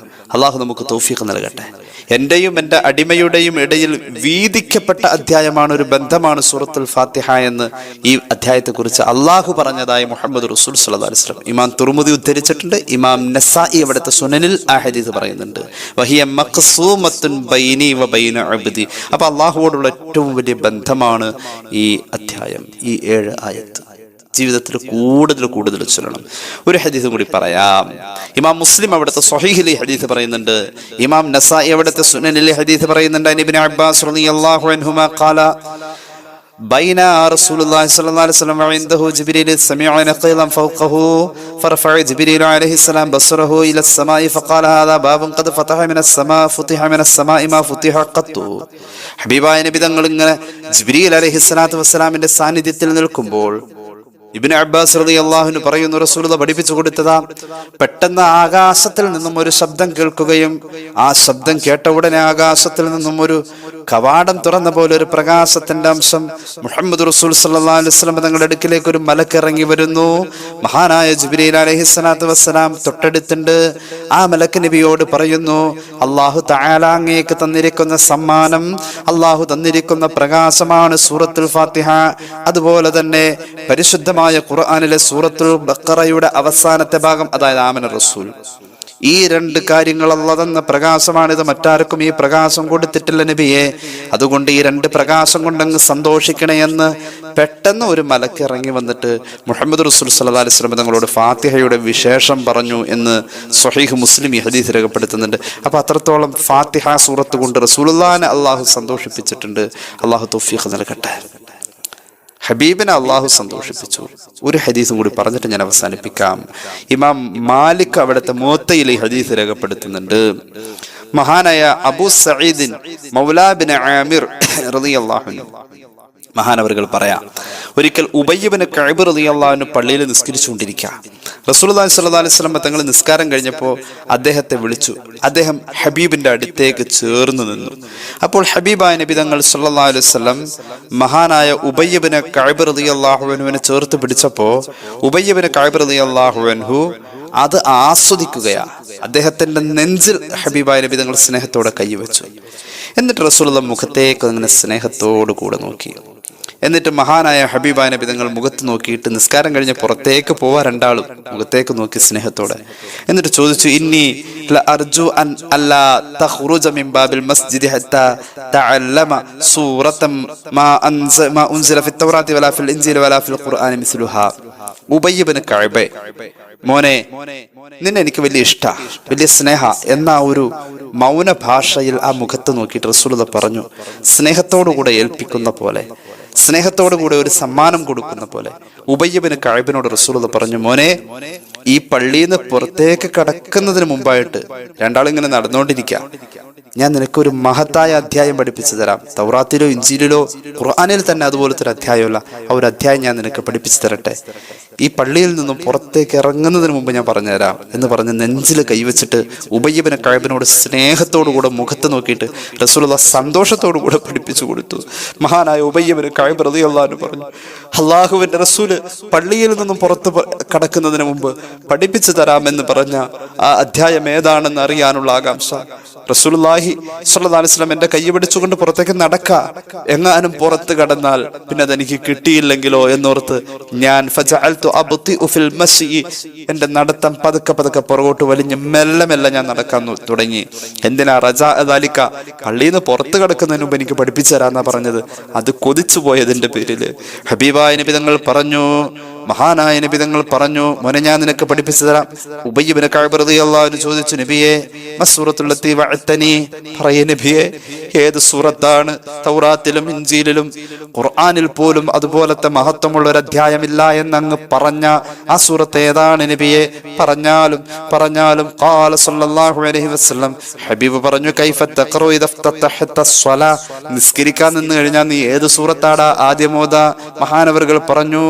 അള്ളാഹു നമുക്ക് തൗഫീഖ് നൽകട്ടെ. എന്റെയും എൻ്റെ അടിമയുടെയും ഇടയിൽ വീതിക്കപ്പെട്ട അധ്യായമാണ്, ഒരു ബന്ധമാണ് സൂറത്തുൽ ഫാത്തിഹ എന്ന് ഈ അധ്യായത്തെക്കുറിച്ച് അള്ളാഹു പറഞ്ഞതായി മുഹമ്മദ് റസൂൽ സ്വല്ലല്ലാഹു അലൈഹി വസല്ലം ഇമാം തുർമുദി ഉദ്ധരിച്ചിട്ടുണ്ട്. ഇമാം നസായി അവിടുത്തെ സുനനിൽ ആ ഹദീസ് പറയുന്നുണ്ട്. വഹിയ മഖ്സൂമത്തുൻ ബൈനി വ ബൈന അബ്ദി. അപ്പൊ അള്ളാഹുവോടുള്ള ഏറ്റവും വലിയ ബന്ധമാണ് ഈ അധ്യായം, ഈ 7 ആയത്ത്. ജീവിതത്തിൽ കൂടുതൽ ചൊല്ലണം. ഒരു ഹദീസും കൂടി പറയാം. ഇമാം മുസ്ലിം അവിടുത്തെ സ്വഹീഹിലെ ഹദീസ് പറയുന്നുണ്ട്. ഇമാം നസായി അവിടുത്തെ സുനനിലെ ഹദീസ് പറയുന്നുണ്ട്. ഇബ്നു അബ്ബാസ് റളിയല്ലാഹു അൻഹുമാ ഖാല ബൈന റസൂലുള്ളാഹി സ്വല്ലല്ലാഹു അലൈഹി വസല്ലം വഇൻദഹു ജിബ്രീൽ സമിഅ നഖീലൻ ഫൗഖഹു ഫറഫഅ ജിബ്രീൽ അലൈഹിസ്സലാം ബസ്റഹു ഇല السماء فقال هذا باب قد فتح من السماء فتح من السماء ما فتح قط. ഹബീബായ നബി തങ്ങൾ ഇങ്ങനെ ജിബ്രീൽ അലൈഹിസ്സലാത്തു വസ്സലാമിന്റെ സാന്നിധ്യത്തിൽ നിൽക്കുമ്പോൾ ഇബ്നു അബ്ബാസ് റളിയല്ലാഹു അൻഹു പറയുന്നു, റസൂലുള്ളാഹി പഠിപ്പിച്ചു കൊടുത്തതാ, പെട്ടെന്ന് ആകാശത്തിൽ നിന്നും ഒരു ശബ്ദം കേൾക്കുകയും ആ ശബ്ദം കേട്ട ഉടനെ ആകാശത്തിൽ നിന്നും ഒരു കവാടം തുറന്ന പോലെ ഒരു പ്രകാശത്തിന്റെ അംശം മുഹമ്മദ് റസൂൽ സല്ലല്ലാഹു അലൈഹി വസല്ലം തങ്ങളുടെ അടുക്കിലേക്ക് ഒരു മലക്ക് ഇറങ്ങി വരുന്നു. മഹാനായ ജിബ്രീൽ അലൈഹിസ്സലാത്തു വസ്സലാം തൊട്ടടുത്തുണ്ട്. ആ മലക്ക് നബിയോട് പറയുന്നു, അല്ലാഹു തആല അങ്ങേക്ക് തന്നിരിക്കുന്ന സമ്മാനം, അല്ലാഹു തന്നിരിക്കുന്ന പ്രകാശമാണ് സൂറത്തുൽ ഫാത്തിഹ. അതുപോലെ തന്നെ പരിശുദ്ധ ഖുർആനിലെ സൂറത്തുൽ ബഖറയുടെ അവസാനത്തെ ഭാഗം, അതായത് ആമന റസൂൽ. ഈ 2 കാര്യങ്ങൾ അല്ലാഹു തന്ന പ്രകാശമാണിത്. മറ്റാർക്കും ഈ പ്രകാശം കൊടുത്തിട്ടില്ല നബിയെ. അതുകൊണ്ട് ഈ 2 പ്രകാശം കൊണ്ടങ്ങ് സന്തോഷിക്കണേ എന്ന് പെട്ടെന്ന് ഒരു മലക്ക് ഇറങ്ങി വന്നിട്ട് മുഹമ്മദ് റസൂൽ സല്ലല്ലാഹു അലൈഹി വസല്ലം തങ്ങളോട് ഫാത്തിഹയുടെ വിശേഷം പറഞ്ഞു എന്ന് സ്വഹീഹ് മുസ്ലിം ഈ ഹദീസ് രേഖപ്പെടുത്തുന്നുണ്ട്. അപ്പൊ അത്രത്തോളം ഫാത്തിഹ സൂറത്ത് കൊണ്ട് റസൂലുള്ളാഹിനെ അള്ളാഹു സന്തോഷിപ്പിച്ചിട്ടുണ്ട്. അള്ളാഹു തൗഫീഖ് നൽകട്ടെ. ഹബീബിനെ അള്ളാഹു സന്തോഷിപ്പിച്ചു. ഒരു ഹദീസും കൂടി പറഞ്ഞിട്ട് ഞാൻ അവസാനിപ്പിക്കാം. ഇമാം മാലിക് അവിടുത്തെ മുവത്തയിൽ ഈ ഹദീസ് രേഖപ്പെടുത്തുന്നുണ്ട്. മഹാനായ അബൂ സഈദ് മൗലാ ബിൻ ആമിർ റളിയല്ലാഹു അൻഹു മഹാനവറുകൾ പറയാം, ഒരിക്കൽ ഉബയ്യ് ഇബ്നു കഅബ് റളിയല്ലാഹു അൻഹു പള്ളിയിൽ നിസ്കരിച്ചുകൊണ്ടിരിക്കുക. റസൂലുള്ളാഹി സ്വല്ലല്ലാഹു അലൈഹി വസല്ലം തങ്ങൾ നിസ്കാരം കഴിഞ്ഞപ്പോൾ അദ്ദേഹത്തെ വിളിച്ചു. അദ്ദേഹം ഹബീബിന്റെ അടുത്തേക്ക് ചേർന്ന് നിന്നു. അപ്പോൾ ഹബീബായ നബി തങ്ങൾ സ്വല്ലല്ലാഹു അലൈഹി വസല്ലം മഹാനായ ഉബയ്യ് ഇബ്നു കഅബ് റളിയല്ലാഹു അൻഹുവിനെ ചേർത്ത് പിടിച്ചപ്പോൾ ഉബയ്യ് ഇബ്നു കഅബ് റളിയല്ലാഹു അൻഹു അത് ആസ്വദിക്കുകയാണ്. അദ്ദേഹത്തിന്റെ നെഞ്ചിൽ ഹബീബായ നബി തങ്ങൾ സ്നേഹത്തോടെ കൈവച്ചു. എന്നിട്ട് റസൂലുള്ളാഹി മുഖത്തേക്ക് അങ്ങനെ സ്നേഹത്തോടു കൂടെ നോക്കി. എന്നിട്ട് മഹാനായ ഹബീബായ നബി തങ്ങൾ മുഖത്ത് നോക്കിയിട്ട് നിസ്കാരം കഴിഞ്ഞ് പുറത്തേക്ക് പോവാ, 2 ആളും മുഖത്തേക്ക് നോക്കി സ്നേഹത്തോടെ. എന്നിട്ട് ചോദിച്ചു, ഇന്നി ലഅർജു അൻ അല്ലാ തഖ്റുജ മിൻ ബാബിൽ മസ്ജിദി ഹത്താ തഅല്ലമ സൂറതൻ മാ ഉൻസില ഫി തൗറാത്തി വലാ ഫിൽ ഇൻജീൽ വലാ ഫിൽ ഖുർആനി മിസ്ലുഹാ. ഉബയ്യ് ഇബ്നു കഅബ്, മോനെ, നിന്നെ എനിക്ക് വലിയ ഇഷ്ടാ, വലിയ സ്നേഹ എന്ന ഒരു മൗന ഭാഷയിൽ ആ മുഖത്ത് നോക്കിയിട്ട് റസൂലുള്ളാഹി പറഞ്ഞു, സ്നേഹത്തോടുകൂടെ ഏൽപ്പിക്കുന്ന പോലെ, സ്നേഹത്തോടുകൂടെ ഒരു സമ്മാനം കൊടുക്കുന്ന പോലെ ഉബയ്യ് ഇബ്നു കഅബിനോട് റസൂലുള്ളാഹി പറഞ്ഞു, മോനെ, ഈ പള്ളിയിൽ നിന്ന് പുറത്തേക്ക് കടക്കുന്നതിന് മുമ്പായിട്ട് 2 ആളും ഇങ്ങനെ നടന്നുകൊണ്ടിരിക്കുക, ഞാൻ നിനക്കൊരു മഹത്തായ അധ്യായം പഠിപ്പിച്ചു തരാം. തൗറാത്തിലോ ഇൻജീലിലോ ഖുർആനിൽ തന്നെ അതുപോലത്തെ ഒരു അധ്യായമല്ല, ആ ഒരു അധ്യായം ഞാൻ നിനക്ക് പഠിപ്പിച്ചു തരട്ടെ. ഈ പള്ളിയിൽ നിന്നും പുറത്തേക്ക് ഇറങ്ങുന്നതിന് മുമ്പ് ഞാൻ പറഞ്ഞുതരാം എന്ന് പറഞ്ഞ് നെഞ്ചിൽ കൈവച്ചിട്ട് ഉബയ്യ് ഇബ്നു കഅബിനോട് സ്നേഹത്തോടു കൂടെ മുഖത്ത് നോക്കിയിട്ട് റസൂലുള്ളാഹി സന്തോഷത്തോടു കൂടെ പഠിപ്പിച്ചു കൊടുത്തു. മഹാനായ ഉബയ്യ് ഇബ്നു കഅബ് റളിയല്ലാഹു അൻഹു പറഞ്ഞു, അള്ളാഹുവിന്റെ റസൂല് പള്ളിയിൽ നിന്നും പുറത്ത് കടക്കുന്നതിന് മുമ്പ് പഠിപ്പിച്ചു തരാമെന്ന് പറഞ്ഞ ആ അധ്യായം ഏതാണെന്ന് അറിയാനുള്ള ആകാംക്ഷ. റസൂലുള്ളാഹി സ്വല്ലല്ലാഹു അലൈഹി വസല്ലം എന്റെ കൈ പിടിച്ചുകൊണ്ട് പുറത്തേക്ക് നടക്ക, എങ്ങാനും പുറത്ത് കടന്നാൽ പിന്നെ അതെനിക്ക് കിട്ടിയില്ലെങ്കിലോ എന്നോർത്ത് ഞാൻ എന്റെ നടത്തം പതുക്കെ പുറകോട്ട് വലിഞ്ഞ് മെല്ലെ ഞാൻ നടക്കാൻ തുടങ്ങി. എന്തിനാ റജാ ദാലിക, പള്ളിയിൽ നിന്ന് പുറത്ത് കിടക്കുന്നതിന് മുമ്പ് എനിക്ക് പഠിപ്പിച്ചു തരാന്നാ പറഞ്ഞത്. അത് കൊതിച്ചു പോയതിന്റെ പേരില് ഹബീബായ നബി തങ്ങൾ പറഞ്ഞു, മഹാനായ നബി തങ്ങൾ പറഞ്ഞു, മോനെ, ഞാൻ നിനക്ക് പഠിപ്പിച്ചു തരാം. ഉബയ്യ് ഇബ്നു കഅബ് റളിയല്ലാഹു അൻഹു ചോദിച്ചു, നബിയെ, മസ്സൂറത്തുല്ലത്തി വഅതനി, പറയേ നബിയെ, ഏത് സൂറത്താണ്? തൗറാത്തിലും ഇൻജീലിലും ഖുർആനിൽ പോലും അതുപോലത്തെ മഹത്വമുള്ള ഒരു അധ്യായമില്ല എന്നങ്ങ് പറഞ്ഞ ആ സൂറത്ത് ഏതാണ് നബിയെ? പറഞ്ഞാലും ഖാല സല്ലല്ലാഹു അലൈഹി വസല്ലം, ഹബീബ് പറഞ്ഞു, കൈഫ തഖറു ഇദ ഫതഹത സ്വലാ, നിസ്കരിക്കാൻ നിന്ന് കഴിഞ്ഞാൽ നീ ഏത് സൂറത്താടാ ആദ്യം ഓതാ? മഹാനവറുകൾ പറഞ്ഞു,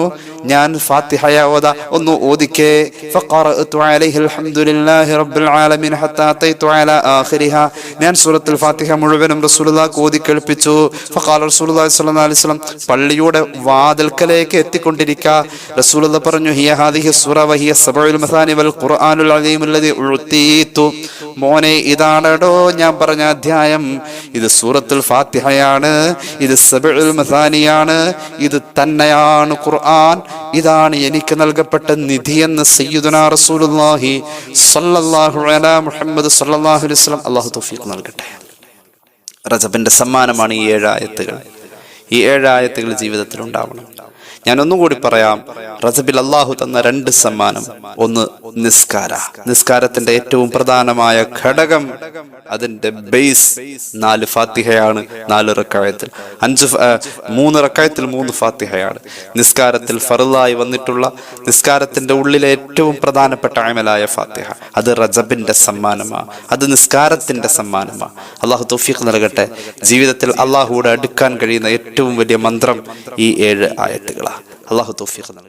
ഞാൻ ഫാത്തിഹയ ഓതാ, ഒന്ന് ഓദിക്കേ. ഫഖറഅതു അലൈഹി അൽഹംദുലില്ലാഹി റബ്ബിൽ ആലമീൻ ഹത്താ അതൈതു അലാ ആഖിരിഹാ. ഞാൻ സൂറത്തുൽ ഫാത്തിഹ മുഴുവനും റസൂലുള്ളാഹിക്ക് ഓതി കേൾപ്പിച്ചു. ഫഖാല റസൂലുള്ളാഹി സ്വല്ലല്ലാഹു അലൈഹി വസല്ലം, പള്ളിയുടെ വാതിൽക്കലേക്ക് എത്തിക്കൊണ്ടിരിക്കുക റസൂലുള്ളാഹി പറഞ്ഞു, ഹിയ ഹാദിഹി സൂറ വഹിയ സബഉൽ മസാനി വൽ ഖുർആനുൽ അലീം അല്ലദീ ഉഅതീതു. മോനെ, ഇതാണോ ഞാൻ പറഞ്ഞ അധ്യായം, ഇത് സൂറത്തുൽ ഫാത്തിഹയാണ്, ഇത് സബഉൽ മസാനിയാണ്, ഇത് തന്നെയാണ് ഖുർആൻ, ഇതാണ് എനിക്ക് നൽകപ്പെട്ട നിധിയെന്ന് സയ്യിദുനാ റസൂലുള്ളാഹി സ്വല്ലല്ലാഹു അലാ മുഹമ്മദ് സ്വല്ലല്ലാഹു അലൈഹി വസല്ലം. അല്ലാഹു തൗഫീഖ് നൽകട്ടെ. റജബിന്റെ സമ്മാനമാണ് ഈ 7 ആയത്തുകൾ. ഈ 7 ആയത്തുകൾ ജീവിതത്തിൽ ഉണ്ടാവണം. ഞാൻ ഒന്നുകൂടി പറയാം, റജബിൽ അള്ളാഹു തന്ന 2 സമ്മാനം. ഒന്ന് നിസ്കാരത്തിന്റെ ഏറ്റവും പ്രധാനമായ ഘടകം, അതിന്റെ ബേസ് 4 ഫാത്തിഹയാണ്. 4 റക്അത്തിൽ 3 റക്അത്തിൽ 3 ഫാത്തിഹയാണ്. നിസ്കാരത്തിൽ ഫർളായി വന്നിട്ടുള്ള നിസ്കാരത്തിന്റെ ഉള്ളിലെ ഏറ്റവും പ്രധാനപ്പെട്ട അമലായ ഫാത്തിഹ, അത് റജബിന്റെ സമ്മാനമാണ്, അത് നിസ്കാരത്തിന്റെ സമ്മാനമാണ്. അള്ളാഹു തൗഫീഖ് നൽകട്ടെ. ജീവിതത്തിൽ അള്ളാഹുവോട് അടുക്കാൻ കഴിയുന്ന ഏറ്റവും വലിയ മന്ത്രം ഈ 7 ആയത്തുകളാണ്. അള്ളാഹു തൗഫീഖ് നൽകട്ടെ.